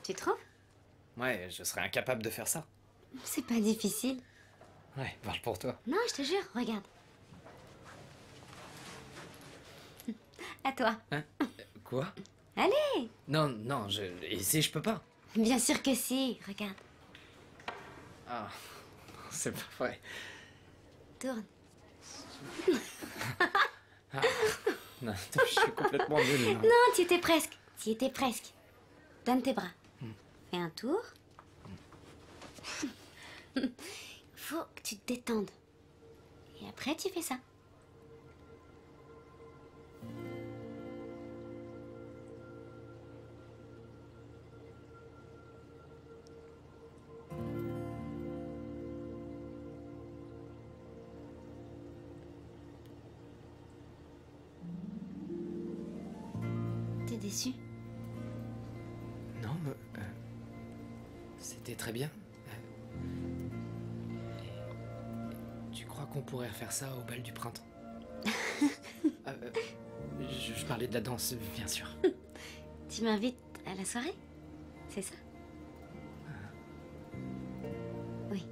Tu trouves? Ouais, je serais incapable de faire ça. C'est pas difficile. Ouais, parle pour toi. Non, je te jure, regarde. À toi. Hein? Quoi? Allez! Non, non, ici, je peux pas. Bien sûr que si, regarde. Ah, c'est pas vrai. Tourne. Ah, non, je suis complètement nul. Non, tu y étais presque. Tu y étais presque. Donne tes bras. Fais un tour. Faut que tu te détendes. Et après, tu fais ça. T'es déçu? Non, mais, c'était très bien. Tu crois qu'on pourrait refaire ça au bal du printemps? Je parlais de la danse, bien sûr. Tu m'invites à la soirée? C'est ça? Oui.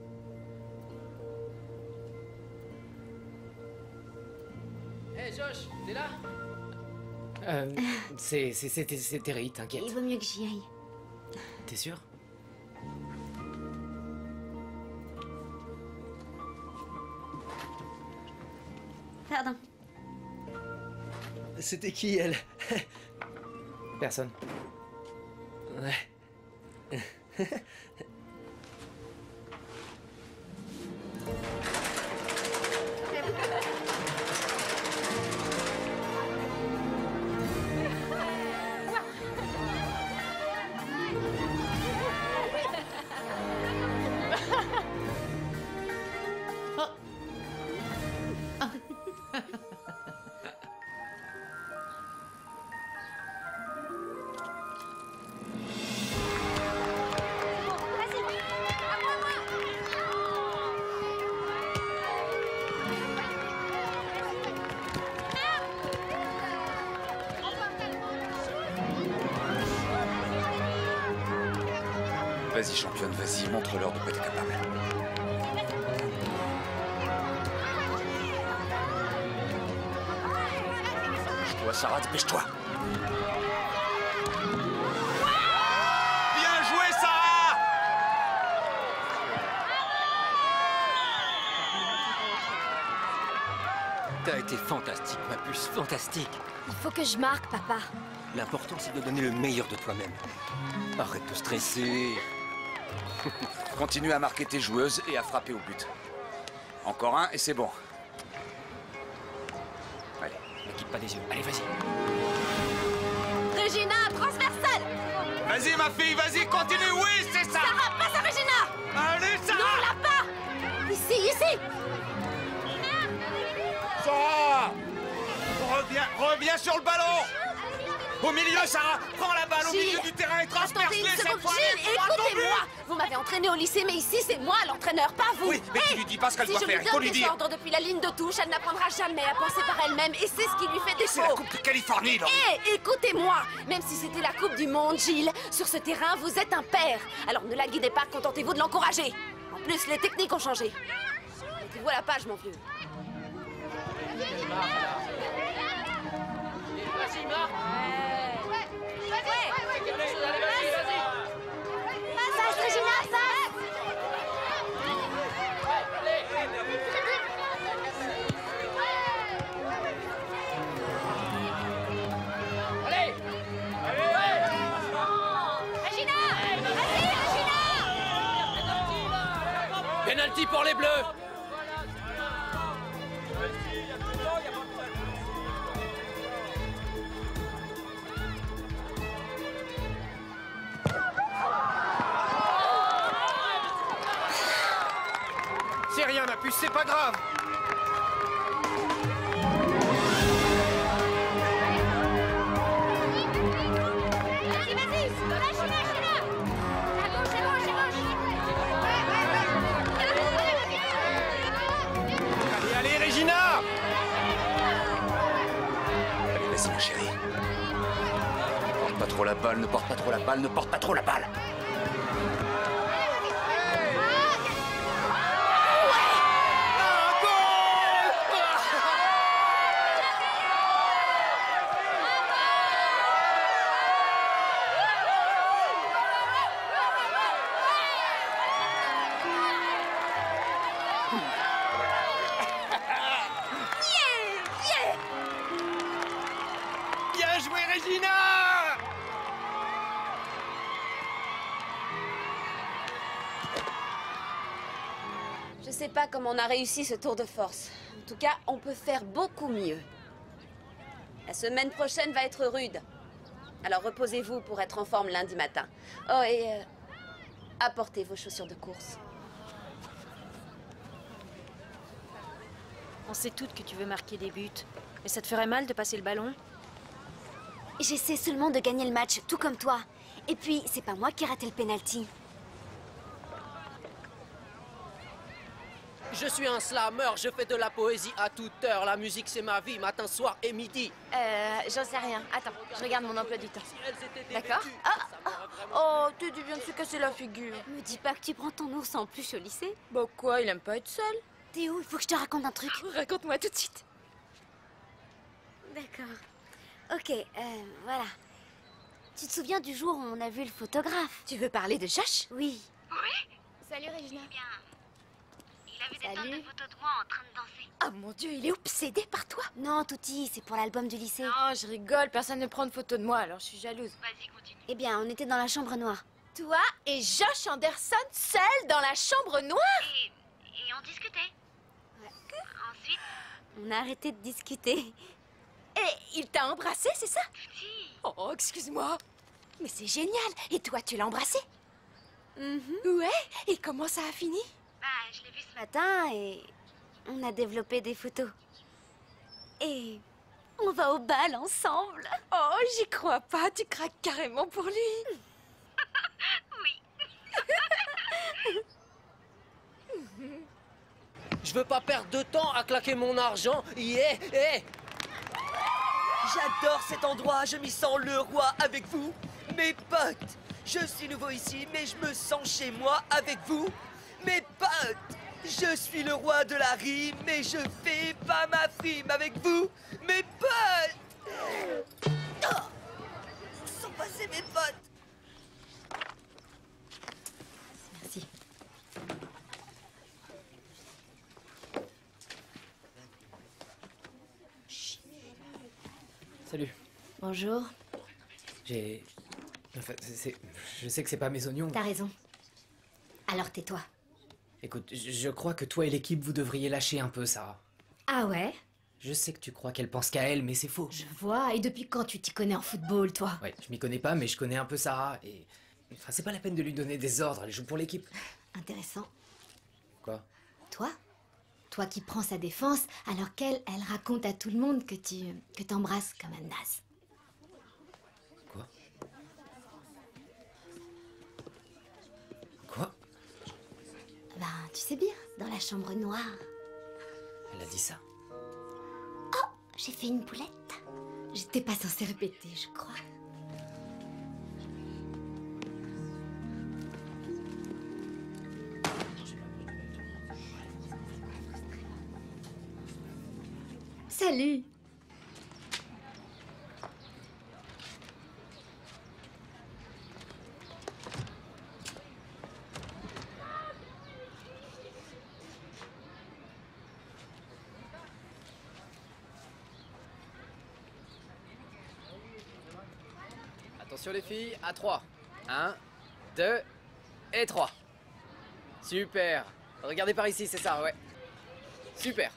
Hé, Josh, t'es là? C'est Terry, t'inquiète. Il vaut mieux que j'y aille. T'es sûr? Pardon. C'était qui, elle? Personne. Ouais. Vas-y, championne, vas-y, montre-leur de quoi t'es capable. Dépêche-toi, Sarah, dépêche-toi. Bien joué, Sarah! T'as été fantastique, ma puce, fantastique. Il faut que je marque, papa. L'important, c'est de donner le meilleur de toi-même. Arrête de stresser. Continue à marquer tes joueuses et à frapper au but. Encore un et c'est bon. Allez, ne quitte pas des yeux. Allez, vas-y. Regina, transversale! Vas-y, ma fille, vas-y, continue, oui, c'est ça! Sarah, passe à Regina! Allez, Sarah! Non, là pas! Ici! Sarah! Reviens sur le ballon! Au milieu, Sarah! Prends la balle au milieu du terrain et transperce-les cette fois! Gilles, écoutez-moi! Vous m'avez entraîné au lycée, mais ici, c'est moi l'entraîneur, pas vous! Oui, mais tu lui dis pas ce qu'elle doit faire, il faut lui dire! Si je lui donne des ordres depuis la ligne de touche, elle n'apprendra jamais à penser par elle-même, et c'est ce qui lui fait défaut! C'est la Coupe de Californie, donc! Hé, écoutez-moi! Même si c'était la Coupe du Monde, Gilles, sur ce terrain, vous êtes un père! Alors ne la guidez pas, contentez-vous de l'encourager! En plus, les techniques ont changé. Mettez-vous à la page, mon vieux. Vas-y, Marc. Passe, Regina, passe! Allez! Regina! Vas-y, Regina! Penalty pour les Bleus! rien, ma puce, c'est pas grave. Vas-y, lâche-la. À gauche. Allez, Regina! Allez, vas-y, ma chérie. Ne porte pas trop la balle, ne porte pas trop la balle, ne porte pas trop la balle. Bien joué, Regina! Je sais pas comment on a réussi ce tour de force. En tout cas, on peut faire beaucoup mieux. La semaine prochaine va être rude. Alors reposez-vous pour être en forme lundi matin. Oh, et apportez vos chaussures de course. On sait toutes que tu veux marquer des buts. Mais ça te ferait mal de passer le ballon? J'essaie seulement de gagner le match, tout comme toi. Et puis, c'est pas moi qui ai raté le penalty. Je suis un slammer, je fais de la poésie à toute heure. La musique, c'est ma vie, matin, soir et midi. J'en sais rien. Attends, je regarde mon emploi du temps. D'accord? Oh, Teddy vient de se casser la figure. Me dis pas que tu prends ton ours en plus au lycée. Bah quoi, il aime pas être seul. Théo, il faut que je te raconte un truc. Raconte-moi tout de suite. D'accord. Ok, voilà. Tu te souviens du jour où on a vu le photographe? Tu veux parler de Josh? Oui. Oui. Salut Regina. Il avait des tonnes de photos de moi en train de danser. Oh mon Dieu, il est obsédé par toi. Non, Touti, c'est pour l'album du lycée. Non, je rigole, personne ne prend de photos de moi, alors je suis jalouse. Vas-y, continue. Eh bien, on était dans la chambre noire. Toi et Josh Anderson seuls dans la chambre noire? Et on discutait. Ouais. Ensuite, on a arrêté de discuter. Et il t'a embrassé, c'est ça? Oh, excuse-moi. Mais c'est génial. Et toi, tu l'as embrassé? Ouais. Et comment ça a fini? Bah, je l'ai vu ce matin et on a développé des photos. Et on va au bal ensemble. Oh, j'y crois pas. Tu craques carrément pour lui. Je veux pas perdre de temps à claquer mon argent. J'adore cet endroit, je m'y sens le roi avec vous, mes potes. Je suis nouveau ici, mais je me sens chez moi avec vous, mes potes. Je suis le roi de la rime, mais je fais pas ma frime avec vous, mes potes. Oh, où sont passés mes potes? Merci. Salut. Bonjour. Enfin, je sais que c'est pas mes oignons. T'as raison. Alors tais-toi. Écoute, je crois que toi et l'équipe, vous devriez lâcher un peu, Sarah. Ah ouais? Je sais que tu crois qu'elle pense qu'à elle, mais c'est faux. Je vois. Et depuis quand tu t'y connais en football, toi? Ouais, je m'y connais pas, mais je connais un peu Sarah, et... Enfin, c'est pas la peine de lui donner des ordres, elle joue pour l'équipe. Intéressant. Quoi? Toi? Toi qui prends sa défense, alors qu'elle, elle raconte à tout le monde que t'embrasses comme un naze. Quoi? Quoi? Ben, tu sais bien, dans la chambre noire. Elle a dit ça. Oh, j'ai fait une boulette. J'étais pas censée répéter, je crois. Salut. Attention les filles, à 3. 1, 2 et 3. Super. Regardez par ici, c'est ça, ouais. Super.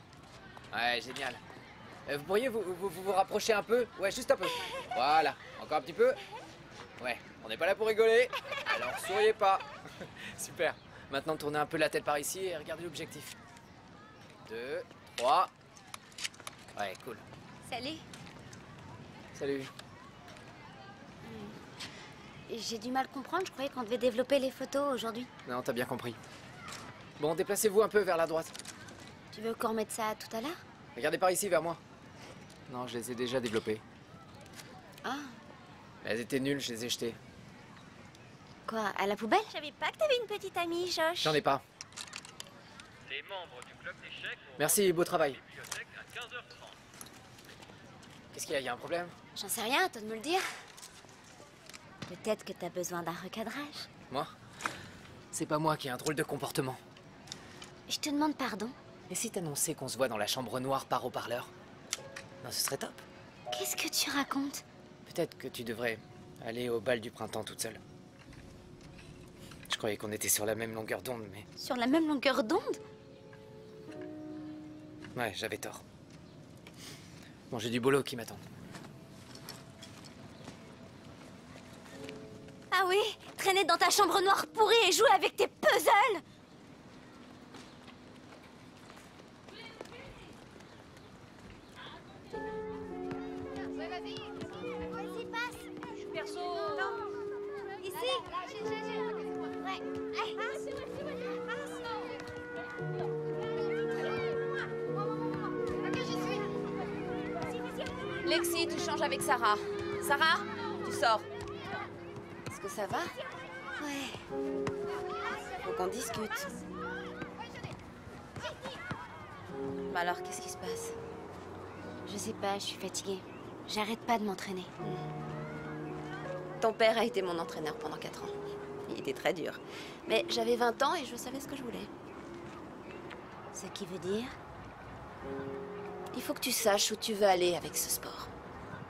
Ouais, génial. Vous pourriez vous rapprocher un peu? Ouais, juste un peu. Voilà, encore un petit peu. Ouais, on n'est pas là pour rigoler, alors souriez pas. Super. Maintenant, tournez un peu la tête par ici et regardez l'objectif. 2, 3. Ouais, cool. Salut. Salut. J'ai du mal à comprendre, je croyais qu'on devait développer les photos aujourd'hui. Non, t'as bien compris. Bon, déplacez-vous un peu vers la droite. Tu veux qu'on remette ça tout à l'heure? Regardez par ici, vers moi. Non, je les ai déjà développées. Ah, Elles étaient nulles, je les ai jetées. quoi, à la poubelle? Je savais pas que t'avais une petite amie, Josh. J'en ai pas. Les membres du club d'échecs vont Merci, beau travail. à la bibliothèque à 15h30. Qu'est-ce qu'il y a? Y a un problème? J'en sais rien, à toi de me le dire. Peut-être que t'as besoin d'un recadrage. Moi? C'est pas moi qui ai un drôle de comportement. Je te demande pardon. Et si t'annonçais qu'on se voit dans la chambre noire par haut-parleur? Non, ce serait top. Qu'est-ce que tu racontes? Peut-être que tu devrais aller au bal du printemps toute seule. Je croyais qu'on était sur la même longueur d'onde, mais... Sur la même longueur d'onde? Ouais, j'avais tort. Bon, j'ai du boulot qui m'attend. Ah oui, traîner dans ta chambre noire pourrie et jouer avec tes puzzles. Vas-y, passe. Perso. Non. Ici. Ouais. Lexi, tu changes avec Sarah. Sarah, tu sors. Est-ce que ça va? Ouais. Faut qu'on discute. Bah alors, qu'est-ce qui se passe? Je sais pas, je suis fatiguée. J'arrête pas de m'entraîner. Ton père a été mon entraîneur pendant 4 ans. Il était très dur. Mais j'avais 20 ans et je savais ce que je voulais. Ce qui veut dire? Il faut que tu saches où tu veux aller avec ce sport.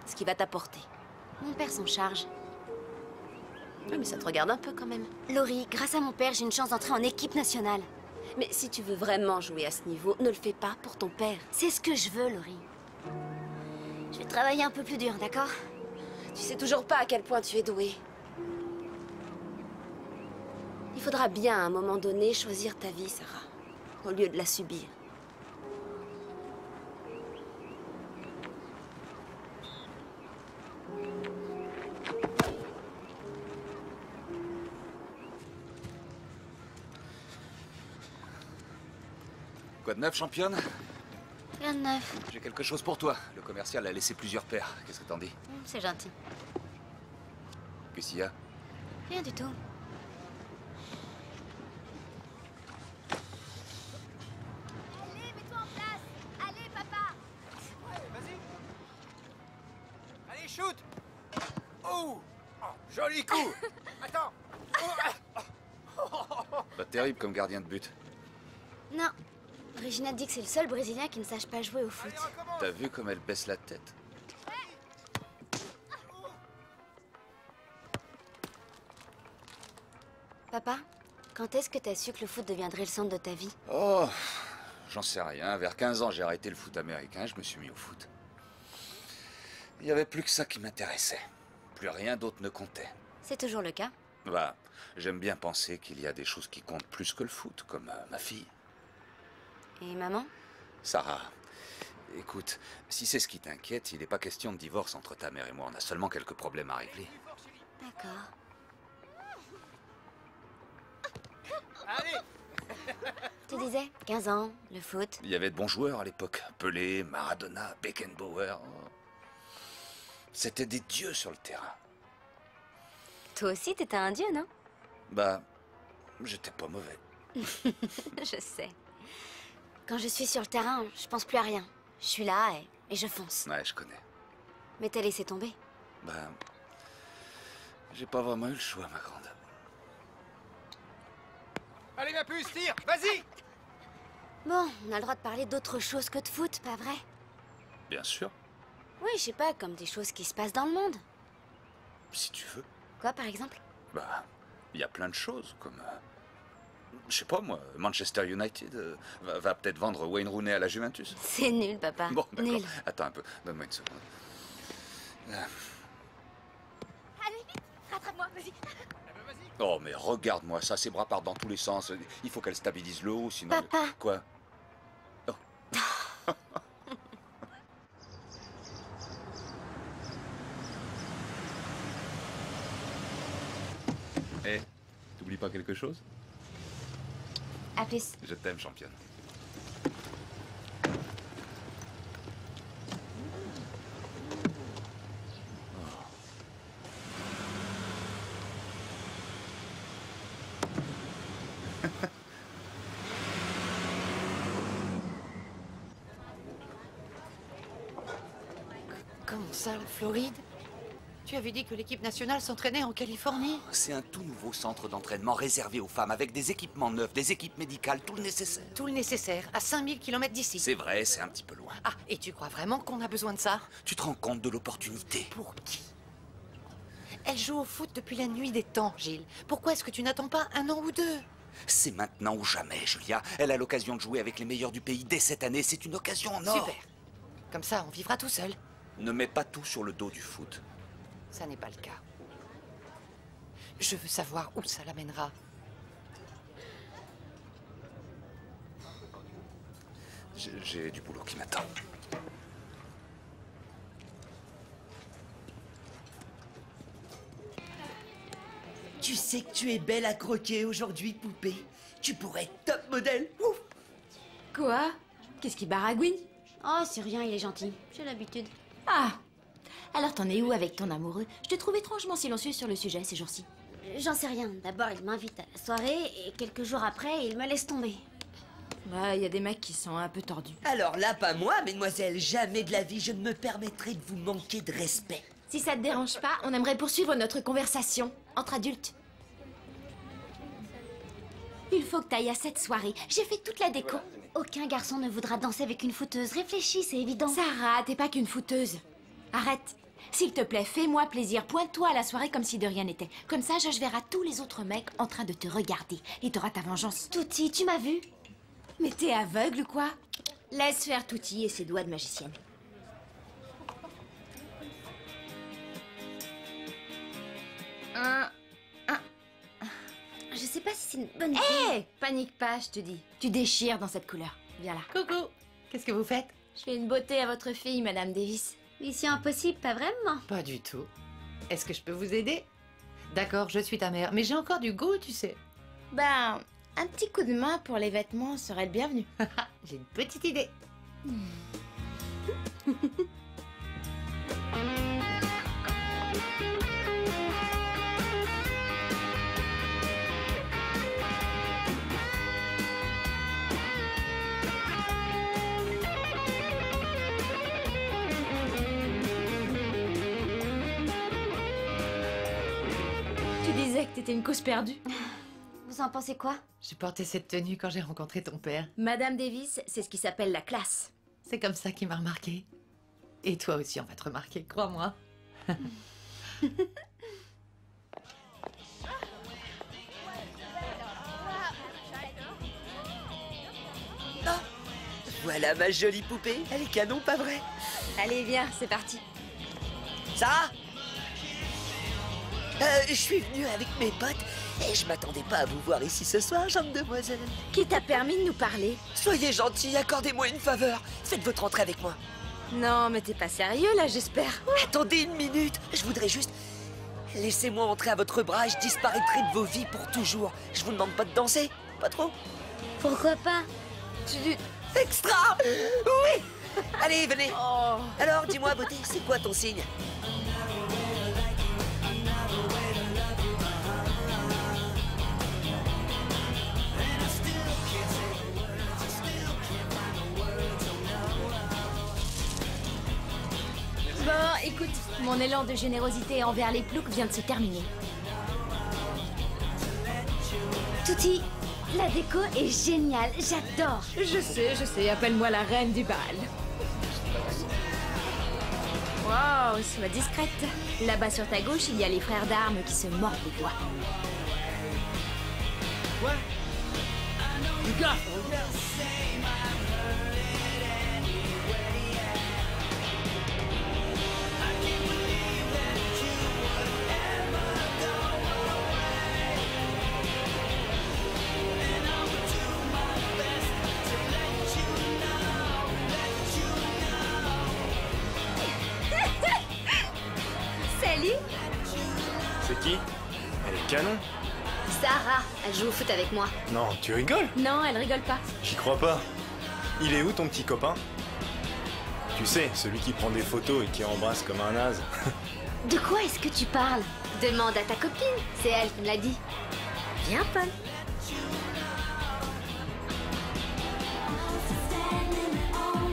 Ce qui va t'apporter. Mon père s'en charge. Oui, mais ça te regarde un peu quand même. Laurie, grâce à mon père, j'ai une chance d'entrer en équipe nationale. Mais si tu veux vraiment jouer à ce niveau, ne le fais pas pour ton père. C'est ce que je veux, Laurie. Je vais travailler un peu plus dur, d'accord? Tu sais toujours pas à quel point tu es douée. Il faudra bien, à un moment donné, choisir ta vie, Sarah, au lieu de la subir. Quoi de neuf, championne? Rien de neuf. J'ai quelque chose pour toi. Le commercial a laissé plusieurs paires. Qu'est-ce que t'en dis? C'est gentil. Qu'est-ce qu'il y a? Rien du tout. Allez, mets-toi en place. Allez, papa. Ouais, vas-y. Allez, shoot. Oh, joli coup. Attends. Pas terrible comme gardien de but. Non. Regina dit que c'est le seul Brésilien qui ne sache pas jouer au foot. T'as vu comme elle baisse la tête? Papa, quand est-ce que t'as su que le foot deviendrait le centre de ta vie? Oh, j'en sais rien. Vers 15 ans, j'ai arrêté le foot américain, je me suis mis au foot. Il n'y avait plus que ça qui m'intéressait. Plus rien d'autre ne comptait. C'est toujours le cas. Bah, j'aime bien penser qu'il y a des choses qui comptent plus que le foot, comme ma fille. Et maman? Sarah, écoute, si c'est ce qui t'inquiète, il n'est pas question de divorce entre ta mère et moi. On a seulement quelques problèmes à régler. D'accord. Allez. Tu disais, 15 ans, le foot. Il y avait de bons joueurs à l'époque. Pelé, Maradona, Beckenbauer. C'était des dieux sur le terrain. Toi aussi, t'étais un dieu, non? Bah, j'étais pas mauvais. Je sais. Quand je suis sur le terrain, je pense plus à rien. Je suis là et je fonce. Ouais, je connais. Mais t'as laissé tomber. Bah, j'ai pas vraiment eu le choix, ma grande. Allez, ma puce, tire. Vas-y. Bon, on a le droit de parler d'autre chose que de foot, pas vrai? Bien sûr, Oui, je sais pas, comme des choses qui se passent dans le monde. si tu veux. Quoi, par exemple? Bah, il y a plein de choses, comme... je sais pas, moi, Manchester United va peut-être vendre Wayne Rooney à la Juventus. C'est nul, papa. Bon, d'accord. Nul. Attends un peu, donne-moi une seconde. Allez, vite. Rattrape-moi, vas-y. Oh, mais regarde-moi ça, ses bras partent dans tous les sens. Il faut qu'elle stabilise le haut, sinon... Papa. Quoi? Oh, Eh, t'oublies pas quelque chose? À plus. Je t'aime, championne. Comment ça, la Floride? Tu avais dit que l'équipe nationale s'entraînait en Californie? C'est un tout nouveau centre d'entraînement réservé aux femmes, avec des équipements neufs, des équipes médicales, tout le nécessaire. Tout le nécessaire, à 5000 km d'ici. C'est vrai, c'est un petit peu loin. Ah, et tu crois vraiment qu'on a besoin de ça? Tu te rends compte de l'opportunité? Pour qui? Elle joue au foot depuis la nuit des temps, Gilles. Pourquoi est-ce que tu n'attends pas 1 an ou 2? C'est maintenant ou jamais, Julia. Elle a l'occasion de jouer avec les meilleurs du pays dès cette année. C'est une occasion en or. Super. Comme ça, on vivra tout seul. Ne mets pas tout sur le dos du foot. Ça n'est pas le cas. Je veux savoir où ça l'amènera. J'ai du boulot qui m'attend. Tu sais que tu es belle à croquer aujourd'hui, poupée. Tu pourrais être top modèle. Ouf. Quoi? Qu'est-ce qui baragouine? Oh, c'est rien, il est gentil. J'ai l'habitude. Ah! Alors t'en es où avec ton amoureux? Je te trouve étrangement silencieux sur le sujet ces jours-ci. J'en sais rien. D'abord, il m'invite à la soirée et quelques jours après, il me laisse tomber. Ouais, il y a des mecs qui sont un peu tordus. Alors là, pas moi, mesdemoiselles. Jamais de la vie, je ne me permettrai de vous manquer de respect. Si ça te dérange pas, on aimerait poursuivre notre conversation entre adultes. Il faut que t'ailles à cette soirée. J'ai fait toute la déco. Aucun garçon ne voudra danser avec une fouteuse. Réfléchis, c'est évident. Sarah, t'es pas qu'une fouteuse. Arrête. S'il te plaît, fais-moi plaisir. Pointe-toi à la soirée comme si de rien n'était. Comme ça, je verrai tous les autres mecs en train de te regarder. Et t'auras ta vengeance. Touti, tu m'as vu? Mais t'es aveugle ou quoi? Laisse faire Touti et ses doigts de magicienne. Je sais pas si c'est une bonne idée. Hé, panique pas, je te dis. Tu déchires dans cette couleur. Viens là. Coucou. Qu'est-ce que vous faites? Je fais une beauté à votre fille, Madame Davis. Mission impossible, pas vraiment? Pas du tout. Est-ce que je peux vous aider? D'accord, je suis ta mère, mais j'ai encore du goût, tu sais. Ben, un petit coup de main pour les vêtements serait le bienvenu. J'ai une petite idée. Tu disais que t'étais une cause perdue. Vous en pensez quoi? J'ai porté cette tenue quand j'ai rencontré ton père. Madame Davis, c'est ce qui s'appelle la classe. C'est comme ça qu'il m'a remarqué. Et toi aussi, on va te remarquer, crois-moi. Ah, voilà ma jolie poupée. Elle est canon, pas vrai? Allez, viens, c'est parti. Sarah? Je suis venu avec mes potes et je m'attendais pas à vous voir ici ce soir, jeune demoiselle. Qui t'a permis de nous parler? Soyez gentils, accordez-moi une faveur. Faites votre entrée avec moi. Non, mais t'es pas sérieux là, j'espère. Attendez une minute, je voudrais juste... Laissez-moi entrer à votre bras et je disparaîtrai de vos vies pour toujours. Je vous demande pas de danser, pas trop? Pourquoi pas? Extra! Oui! Allez, venez. Oh. Alors, dis-moi, beauté, c'est quoi ton signe? Bon, écoute, mon élan de générosité envers les ploucs vient de se terminer. Touti, la déco est géniale, j'adore. Je sais, appelle-moi la reine du bal. Wow, sois discrète. Là-bas sur ta gauche, il y a les frères d'armes qui se mordent les doigts. What? You got Salut. C'est qui? Elle est canon. Elle joue au foot avec moi. Non, tu rigoles? Non, elle rigole pas. J'y crois pas. Il est où ton petit copain? Tu sais, celui qui prend des photos et qui embrasse comme un naze. De quoi est-ce que tu parles? Demande à ta copine, c'est elle qui me l'a dit. Viens, Paul.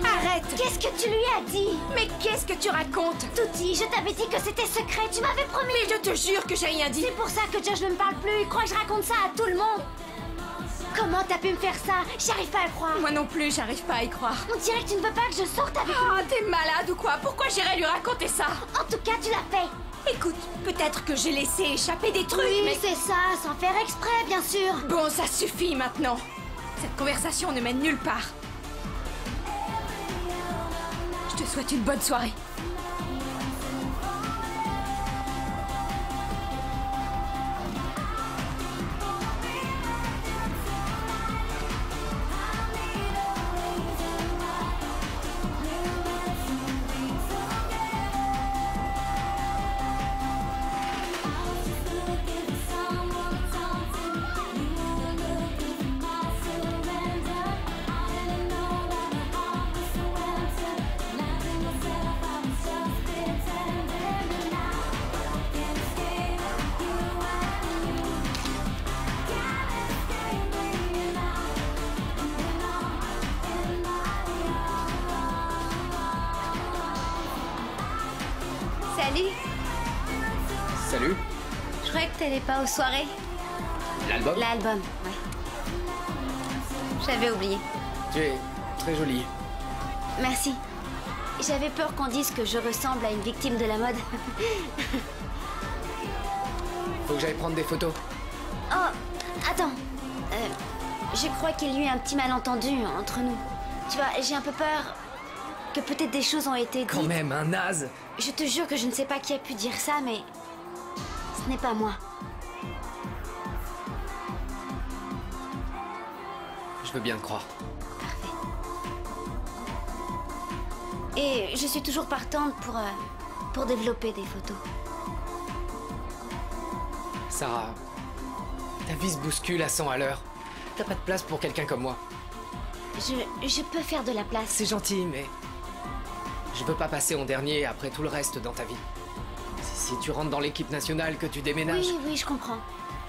Arrête! Qu'est-ce que tu lui as dit? Mais qu'est-ce que tu racontes? Tutti, je t'avais dit que c'était secret, tu m'avais promis. Mais je te jure que j'ai rien dit. C'est pour ça que Josh ne me parle plus, il croit que je raconte ça à tout le monde. Comment t'as pu me faire ça? J'arrive pas à le croire. Moi non plus, j'arrive pas à y croire. On dirait que tu ne veux pas que je sorte avec lui. Ah, t'es malade ou quoi? Pourquoi j'irais lui raconter ça? En tout cas, tu l'as fait. Écoute, peut-être que j'ai laissé échapper des trucs, Oui, mais... c'est ça, sans faire exprès, bien sûr. Bon, ça suffit maintenant. Cette conversation ne mène nulle part. Je te souhaite une bonne soirée. Salut. Salut. Je croyais que t'allais pas aux soirées. L'album? L'album, ouais. J'avais oublié. Tu es très jolie. Merci. J'avais peur qu'on dise que je ressemble à une victime de la mode. Faut que j'aille prendre des photos. Oh, attends. Je crois qu'il y a eu un petit malentendu entre nous. Tu vois, j'ai un peu peur que peut-être des choses ont été dites. Quand même, un naze. Je te jure que je ne sais pas qui a pu dire ça, mais ce n'est pas moi. Je veux bien te croire. Et je suis toujours partante pour développer des photos. Sarah, ta vie se bouscule à 100 à l'heure. T'as pas de place pour quelqu'un comme moi. Je peux faire de la place. C'est gentil, mais je veux pas passer en dernier après tout le reste dans ta vie. Si tu rentres dans l'équipe nationale, que tu déménages... Oui, oui, je comprends.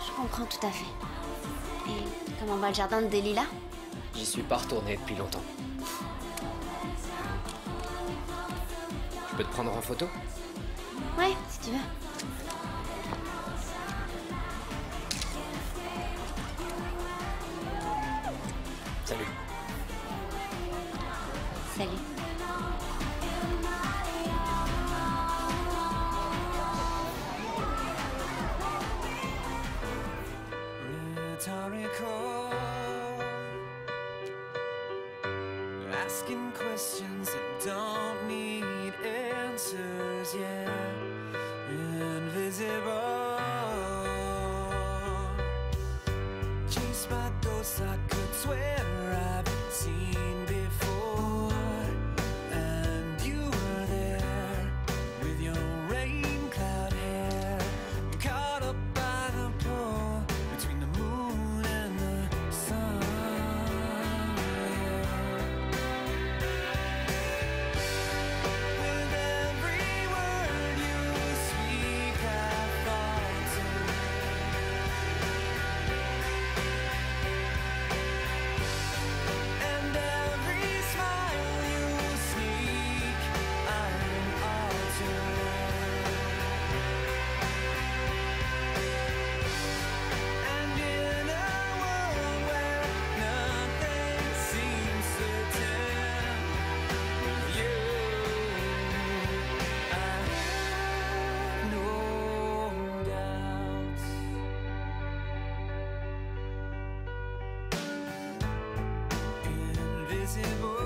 Je comprends tout à fait. Et comment va le jardin de Delilah? J'y suis pas retourné depuis longtemps. Je peux te prendre en photo? Ouais, si tu veux. Salut. Salut. Rhetorical, asking questions that don't need answers yet. Invisible, chased by ghosts I could swear I've seen before. And you were there with your rain cloud hair, caught up by the pole between the moon and the sun. With every word you speak, I falter. And every smile you sneak, I'm altered. And in a world where nothing seems certain, with you, I have no doubts. Invisible,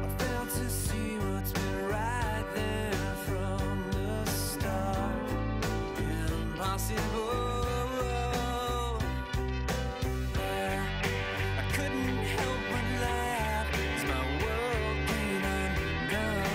I failed to see what's been right there from the start. Impossible. I couldn't help but laugh as my world came undone.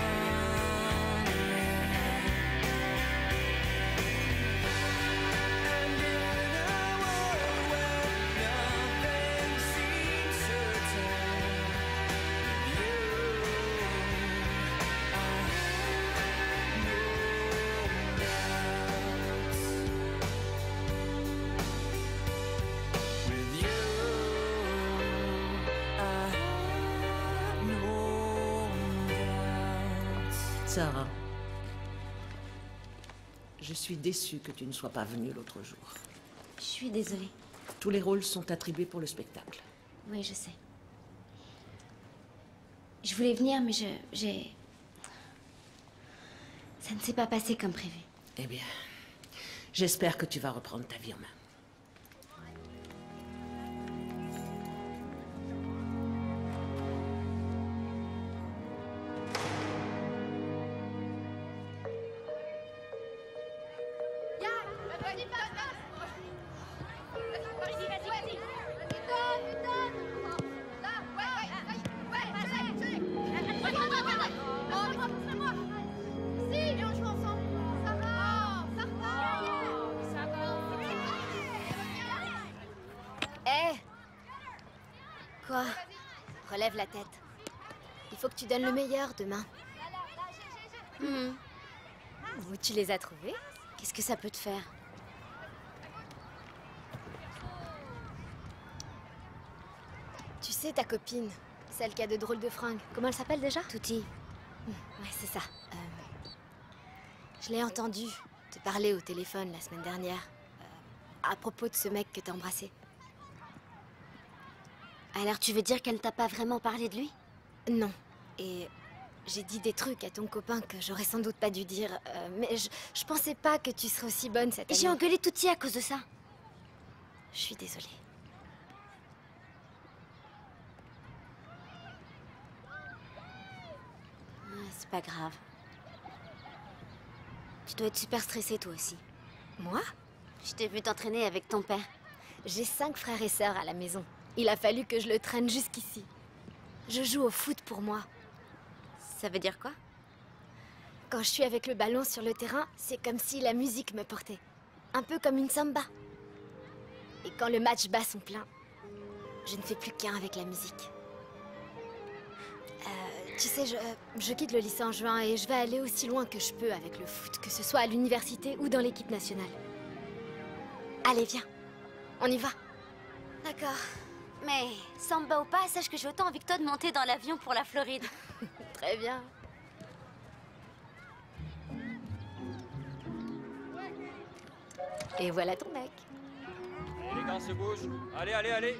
Sarah, je suis déçue que tu ne sois pas venue l'autre jour. Je suis désolée. Tous les rôles sont attribués pour le spectacle. Oui, je sais. Je voulais venir, mais j'ai... Ça ne s'est pas passé comme prévu. Eh bien, j'espère que tu vas reprendre ta vie en main. Quoi? Relève la tête. Il faut que tu donnes le meilleur demain. Où tu les as trouvés? Qu'est-ce que ça peut te faire? Tu sais, ta copine, celle qui a de drôles de fringues, comment elle s'appelle déjà? Tutti. Ouais, c'est ça. Je l'ai entendu te parler au téléphone la semaine dernière. À propos de ce mec que t'as embrassé. Alors tu veux dire qu'elle ne t'a pas vraiment parlé de lui? Non. Et j'ai dit des trucs à ton copain que j'aurais sans doute pas dû dire. Mais je pensais pas que tu serais aussi bonne cette année. J'ai engueulé Tutti à cause de ça. Je suis désolée. C'est pas grave. Tu dois être super stressée toi aussi. Moi? Je t'ai vu t'entraîner avec ton père. J'ai 5 frères et sœurs à la maison. Il a fallu que je le traîne jusqu'ici. Je joue au foot pour moi. Ça veut dire quoi? Quand je suis avec le ballon sur le terrain, c'est comme si la musique me portait. Un peu comme une samba. Et quand le match bat son plein, je ne fais plus qu'un avec la musique. Tu sais, je quitte le lycée en juin et je vais aller aussi loin que je peux avec le foot, que ce soit à l'université ou dans l'équipe nationale. Allez, viens. On y va. D'accord. Mais, samba ou pas, sache que j'ai autant envie que toi de monter dans l'avion pour la Floride. Très bien. Et voilà ton mec. Les gars se bougent. Allez, allez, allez.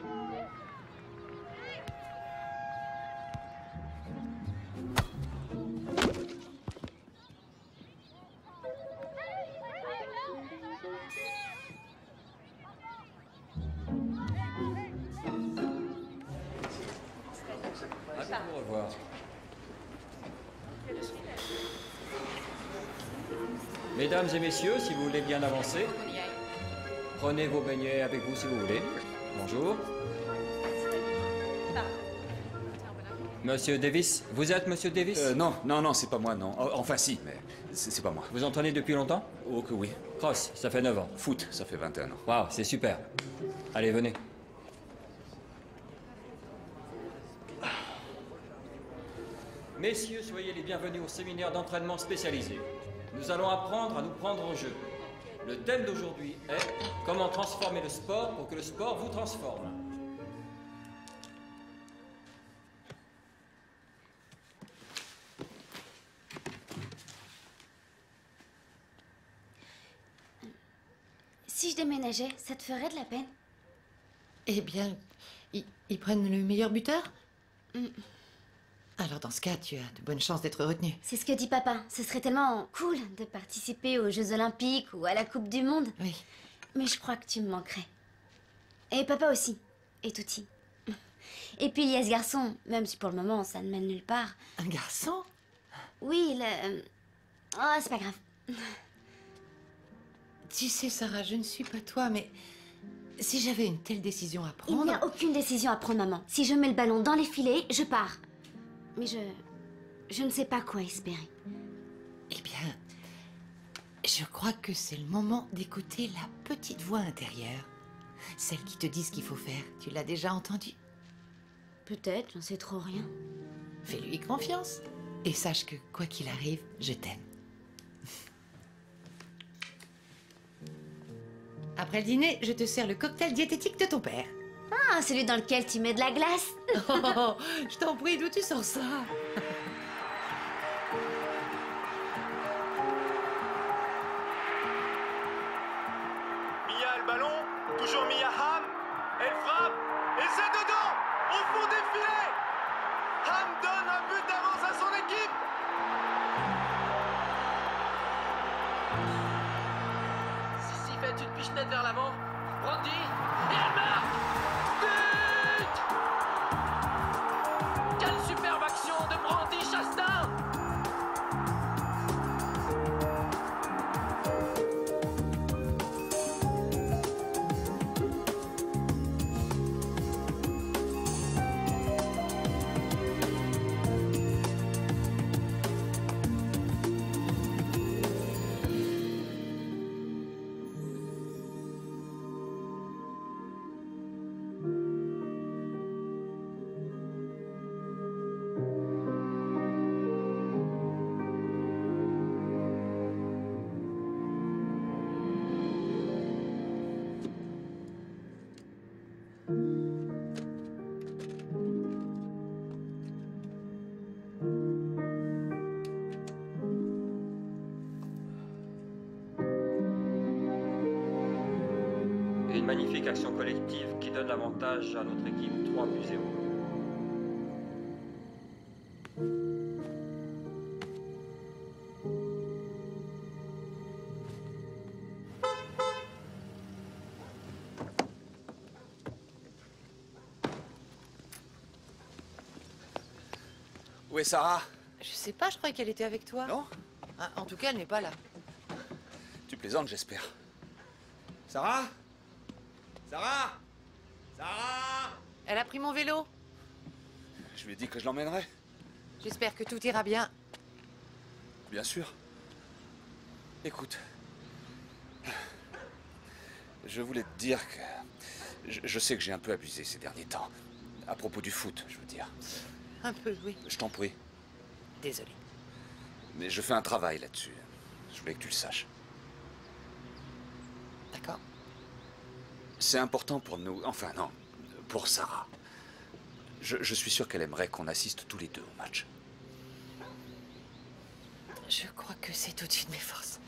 Au revoir. Mesdames et messieurs, si vous voulez bien avancer, prenez vos beignets avec vous si vous voulez. Bonjour. Monsieur Davis, vous êtes Monsieur Davis? Non, c'est pas moi, non. Enfin, si, mais c'est pas moi. Vous entraînez depuis longtemps? Oh que oui. Cross, ça fait 9 ans. Foot, ça fait 21 ans. Waouh, c'est super. Allez, venez. Messieurs, soyez les bienvenus au séminaire d'entraînement spécialisé. Nous allons apprendre à nous prendre au jeu. Le thème d'aujourd'hui est « Comment transformer le sport pour que le sport vous transforme ». Si je déménageais, ça te ferait de la peine? Eh bien, ils prennent le meilleur buteur? Alors dans ce cas, tu as de bonnes chances d'être retenu. C'est ce que dit papa. Ce serait tellement cool de participer aux Jeux Olympiques ou à la Coupe du Monde. Oui. Mais je crois que tu me manquerais. Et papa aussi. Et Tutti. Et puis il y a ce garçon, même si pour le moment ça ne mène nulle part. Un garçon? Oui, oh, c'est pas grave. Tu sais, Sarah, je ne suis pas toi, mais si j'avais une telle décision à prendre... Il n'y a aucune décision à prendre, maman. Si je mets le ballon dans les filets, je pars. Mais je ne sais pas quoi espérer. Eh bien, je crois que c'est le moment d'écouter la petite voix intérieure. Celle qui te dit ce qu'il faut faire. Tu l'as déjà entendue? Peut-être, j'en sais trop rien. Fais-lui confiance. Et sache que, quoi qu'il arrive, je t'aime. Après le dîner, je te sers le cocktail diététique de ton père. Ah, celui dans lequel tu mets de la glace. Oh, je t'en prie, d'où tu sors ça? le ballon, toujours mis à Ham. Elle frappe, et c'est dedans, au fond des filets. Ham donne un but d'avance à son équipe. Sissi fait une pichenette vers l'avant. Brandy, et elle marque. But! Quelle superbe action de Brandy Chastain! Et une magnifique action collective qui donne l'avantage à notre équipe 3-0. Où est Sarah? Je sais pas, je croyais qu'elle était avec toi. Non? Ah, en tout cas, elle n'est pas là. Tu plaisantes, j'espère. Sarah? Sarah? Sarah? Elle a pris mon vélo. Je lui ai dit que je l'emmènerais. J'espère que tout ira bien. Bien sûr. Écoute. Je voulais te dire que... Je sais que j'ai un peu abusé ces derniers temps. À propos du foot, je veux dire. Un peu, oui. Je t'en prie. Désolé. Mais je fais un travail là-dessus. Je voulais que tu le saches. D'accord. C'est important pour nous. Enfin, non. Pour Sarah. Je suis sûr qu'elle aimerait qu'on assiste tous les deux au match. Je crois que c'est au-dessus de mes forces.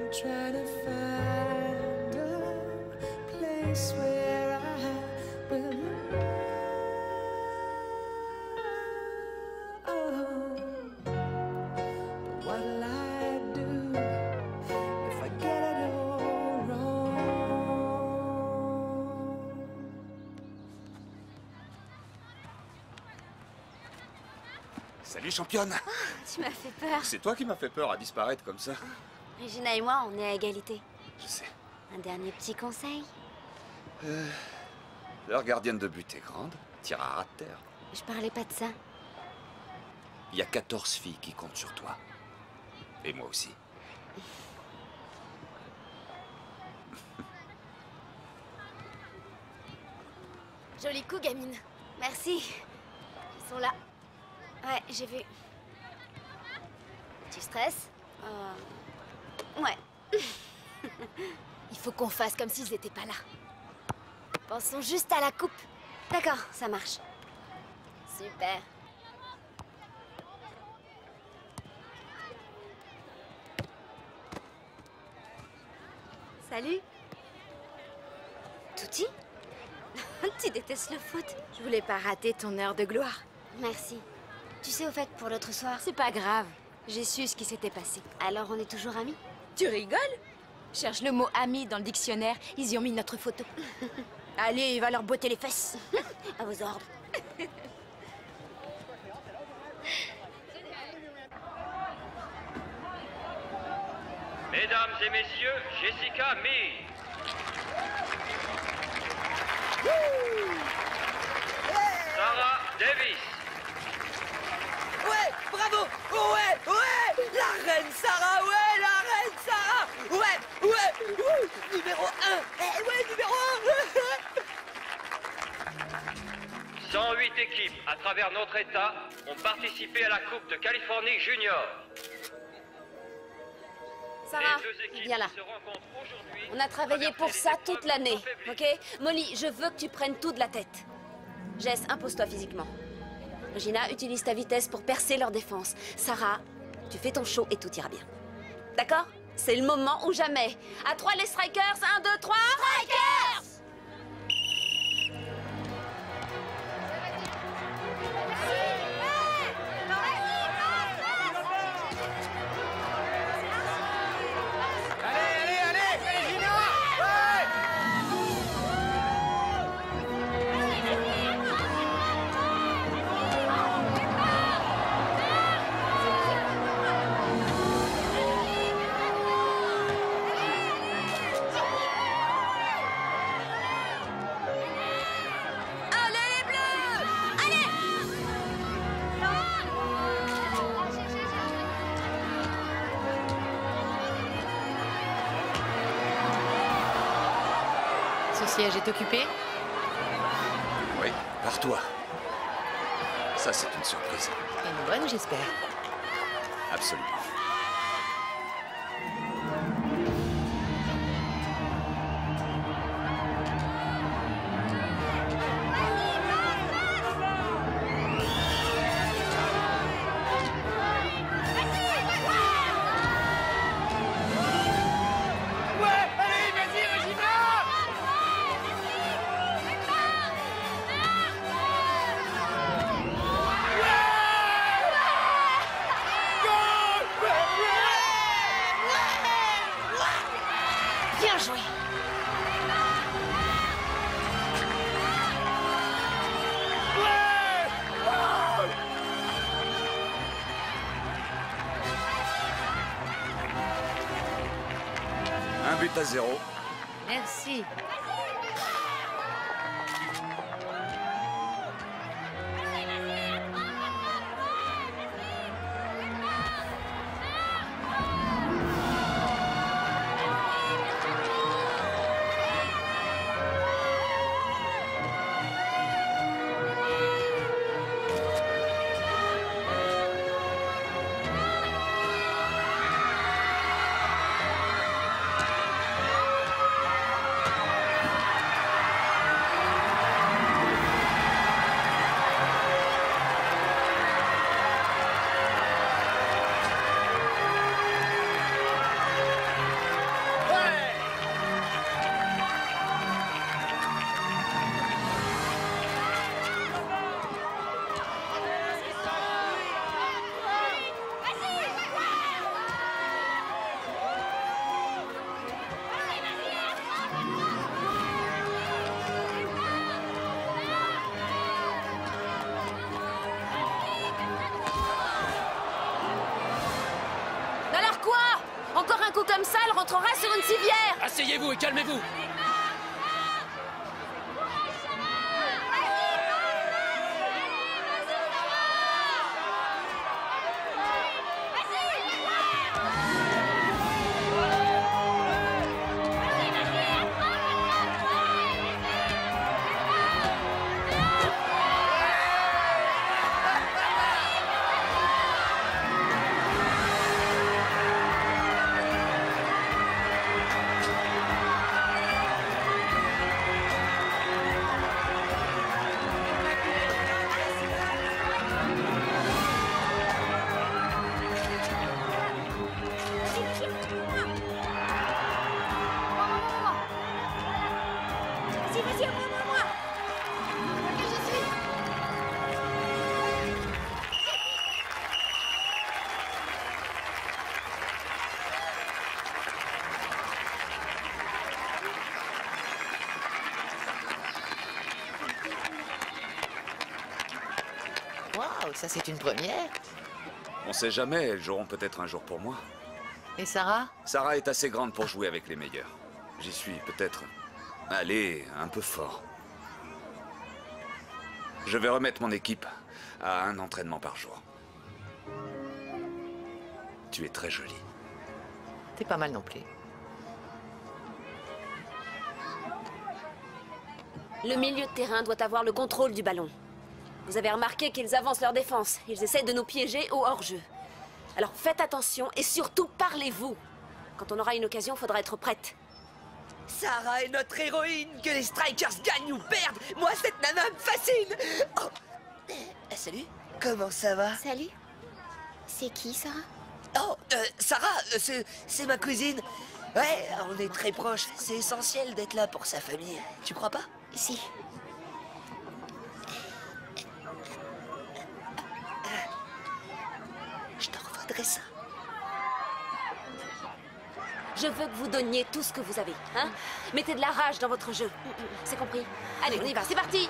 Trying to find a place where I belong. But what'll I do if I get it all wrong? Salut, championne. Tu m'as fait peur. C'est toi qui m'as fait peur à disparaître comme ça. Regina et moi, on est à égalité. Je sais. Un dernier petit conseil? Leur gardienne de but est grande, tire à ras de terre. Je parlais pas de ça. Il y a 14 filles qui comptent sur toi. Et moi aussi. Joli coup, gamine. Merci. Ils sont là. Ouais, j'ai vu. Tu stresses? Ouais. Il faut qu'on fasse comme s'ils étaient pas là. Pensons juste à la coupe. D'accord, ça marche. Super. Salut. Touti? Tu détestes le foot. Je voulais pas rater ton heure de gloire. Merci. Tu sais, au fait, pour l'autre soir... C'est pas grave. J'ai su ce qui s'était passé. Alors on est toujours amis? Tu rigoles? Cherche le mot ami dans le dictionnaire. Ils y ont mis notre photo. Allez, va leur botter les fesses. À vos ordres. Mesdames et messieurs, Jessica Meade. Sarah Davis. Ouais, bravo. Ouais, ouais. La reine Sarah, ouais, la reine Sarah. Ouais, ouais. Ouh, numéro 1. Ouais, numéro 1. 108 équipes à travers notre État ont participé à la Coupe de Californie Junior. Sarah, Les deux équipes viens là. qui se rencontrent aujourd'hui On a travaillé pour ça toute l'année, ok? Molly, je veux que tu prennes tout de la tête. Jess, impose-toi physiquement. Regina, utilise ta vitesse pour percer leur défense. Sarah, tu fais ton show et tout ira bien. D'accord? C'est le moment ou jamais. À 3 les strikers, 1, 2, 3... Strikers! Ce siège est occupé? Oui, par toi. Ça, c'est une surprise. Une bonne, j'espère. Absolument. Bien joué. Un but à 0. Merci. Alors quoi? Encore un coup comme ça, elle rentrera sur une civière. Asseyez-vous et calmez-vous. Waouh, ça c'est une première. On sait jamais, elles joueront peut-être un jour pour moi. Et Sarah? Sarah est assez grande pour jouer avec les meilleurs. J'y suis peut-être allé un peu fort. Je vais remettre mon équipe à un entraînement par jour. Tu es très jolie. T'es pas mal non plus. Le milieu de terrain doit avoir le contrôle du ballon. Vous avez remarqué qu'ils avancent leur défense. Ils essaient de nous piéger au hors-jeu. Alors faites attention et surtout parlez-vous. Quand on aura une occasion, faudra être prête. Sarah est notre héroïne. Que les Strikers gagnent ou perdent, moi cette nana me fascine. Oh. Salut, comment ça va? Salut. C'est qui, Sarah? Oh, Sarah, c'est ma cousine. Ouais, on est très proches. C'est essentiel d'être là pour sa famille. Tu crois pas? Si. Je te revaudrai ça. Je veux que vous donniez tout ce que vous avez, hein? Mettez de la rage dans votre jeu. C'est compris? Allez, on y va, c'est parti!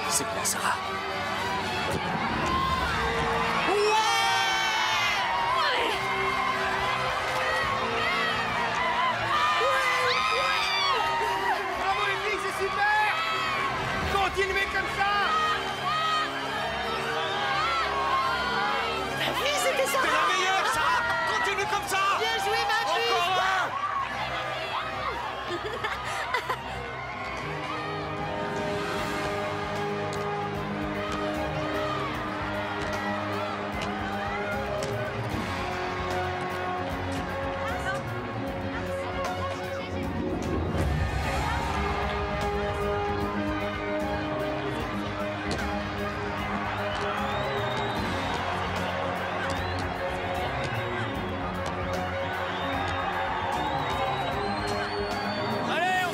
C'est bien, Sarah. Bravo les filles, c'est super! Continuez comme ça! Oui, c'était ça! T'es la meilleure, Sarah! Continue comme ça! Bien joué, ma fille! Encore un! Allez, on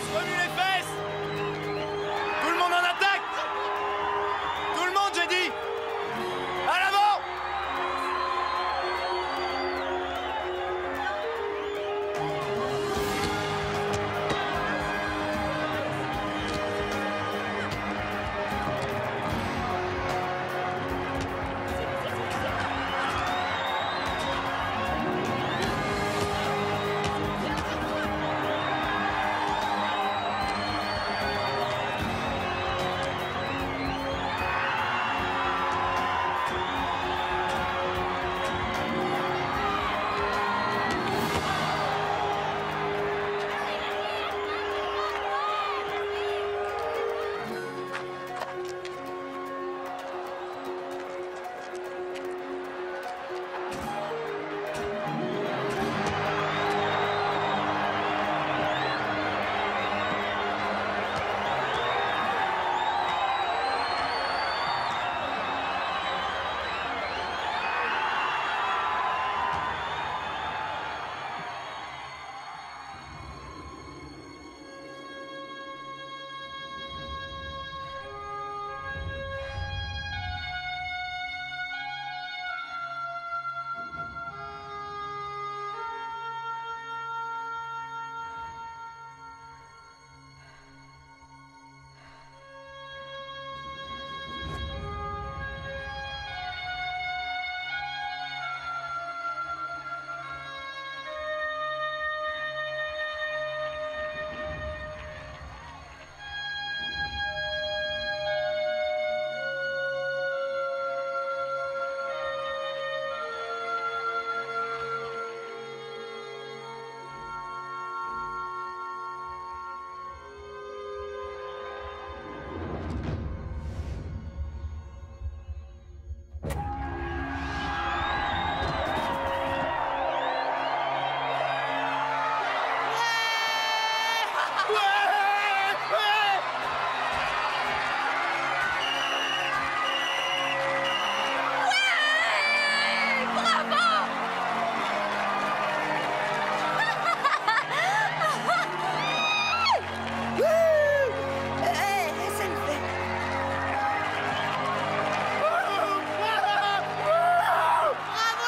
Bravo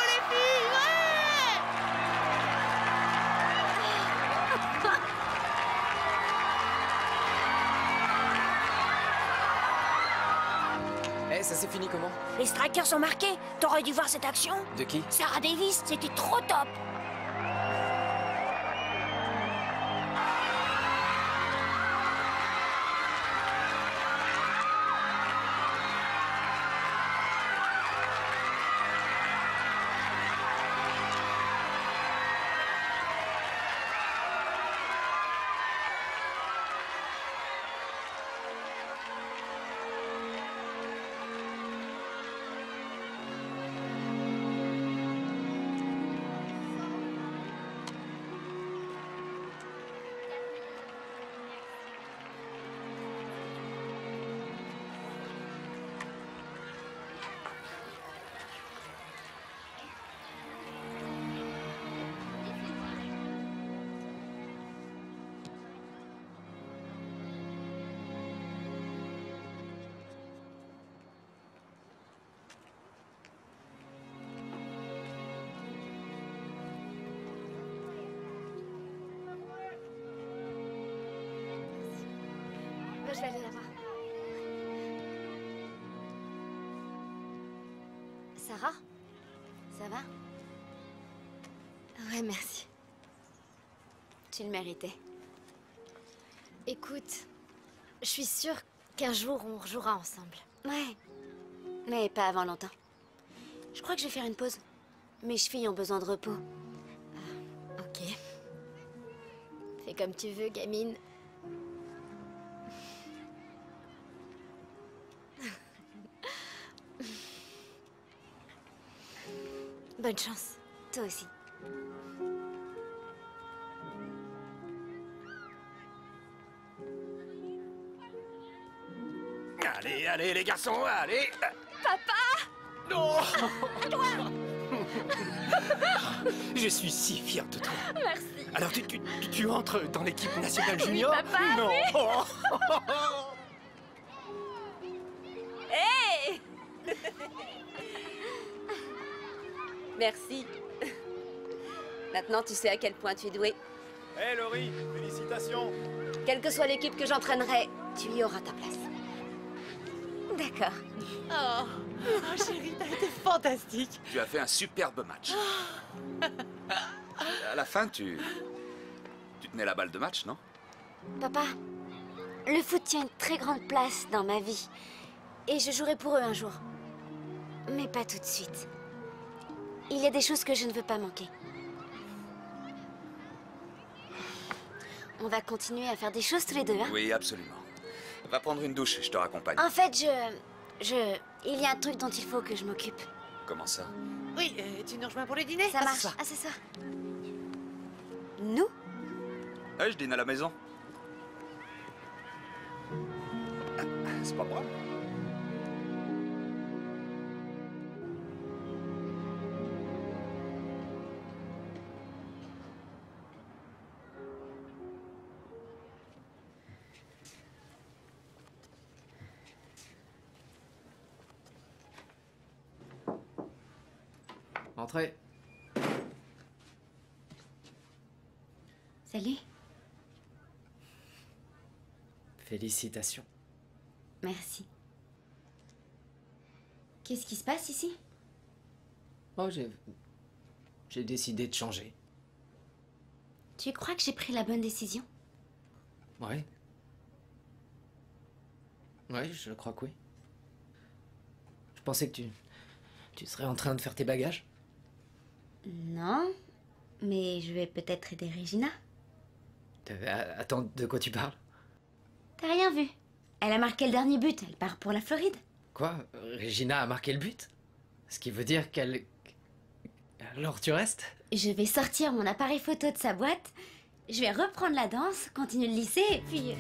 les filles, Eh, ça s'est fini comment? Les strikers sont marqués. T'aurais dû voir cette action. De qui? Sarah Davis, c'était trop top. Bah, je vais aller la voir. Sarah? Ça va? Ouais, merci. Tu le méritais. Écoute, je suis sûre qu'un jour on rejouera ensemble. Ouais. Mais pas avant longtemps. Je crois que je vais faire une pause. Mes chevilles ont besoin de repos. Ok. Fais comme tu veux, gamine. Bonne chance. Toi aussi. Allez, allez, les garçons, allez. Papa! Non. Toi! Je suis si fier de toi. Merci. Alors, tu entres dans l'équipe nationale junior? Oui, papa, Non. oui. Hé Merci. Maintenant, tu sais à quel point tu es douée. Hé Laurie, félicitations. Quelle que soit l'équipe que j'entraînerai, tu y auras ta place. D'accord. Oh, chérie, t'as été fantastique. Tu as fait un superbe match. À la fin, tu tenais la balle de match, non? Papa, le foot tient une très grande place dans ma vie. Et je jouerai pour eux un jour. Mais pas tout de suite. Il y a des choses que je ne veux pas manquer. On va continuer à faire des choses tous les deux, hein? Oui, absolument. Va prendre une douche, je te raccompagne. En fait, il y a un truc dont il faut que je m'occupe. Comment ça? Oui, tu nous rejoins pour le dîner? Ça marche. Ah, c'est ça. Nous? Ouais, je dîne à la maison. Ah, c'est pas moi. Entrez. Salut. Félicitations. Merci. Qu'est-ce qui se passe ici? Oh, j'ai décidé de changer. Tu crois que j'ai pris la bonne décision? Ouais. Ouais, je crois que oui. Je pensais que tu serais en train de faire tes bagages. Non, mais je vais peut-être aider Regina. Attends, de quoi tu parles? T'as rien vu? Elle a marqué le dernier but, elle part pour la Floride. Quoi? Regina a marqué le but? Ce qui veut dire qu'elle... Alors tu restes? Je vais sortir mon appareil photo de sa boîte, je vais reprendre la danse, continuer le lycée, et puis...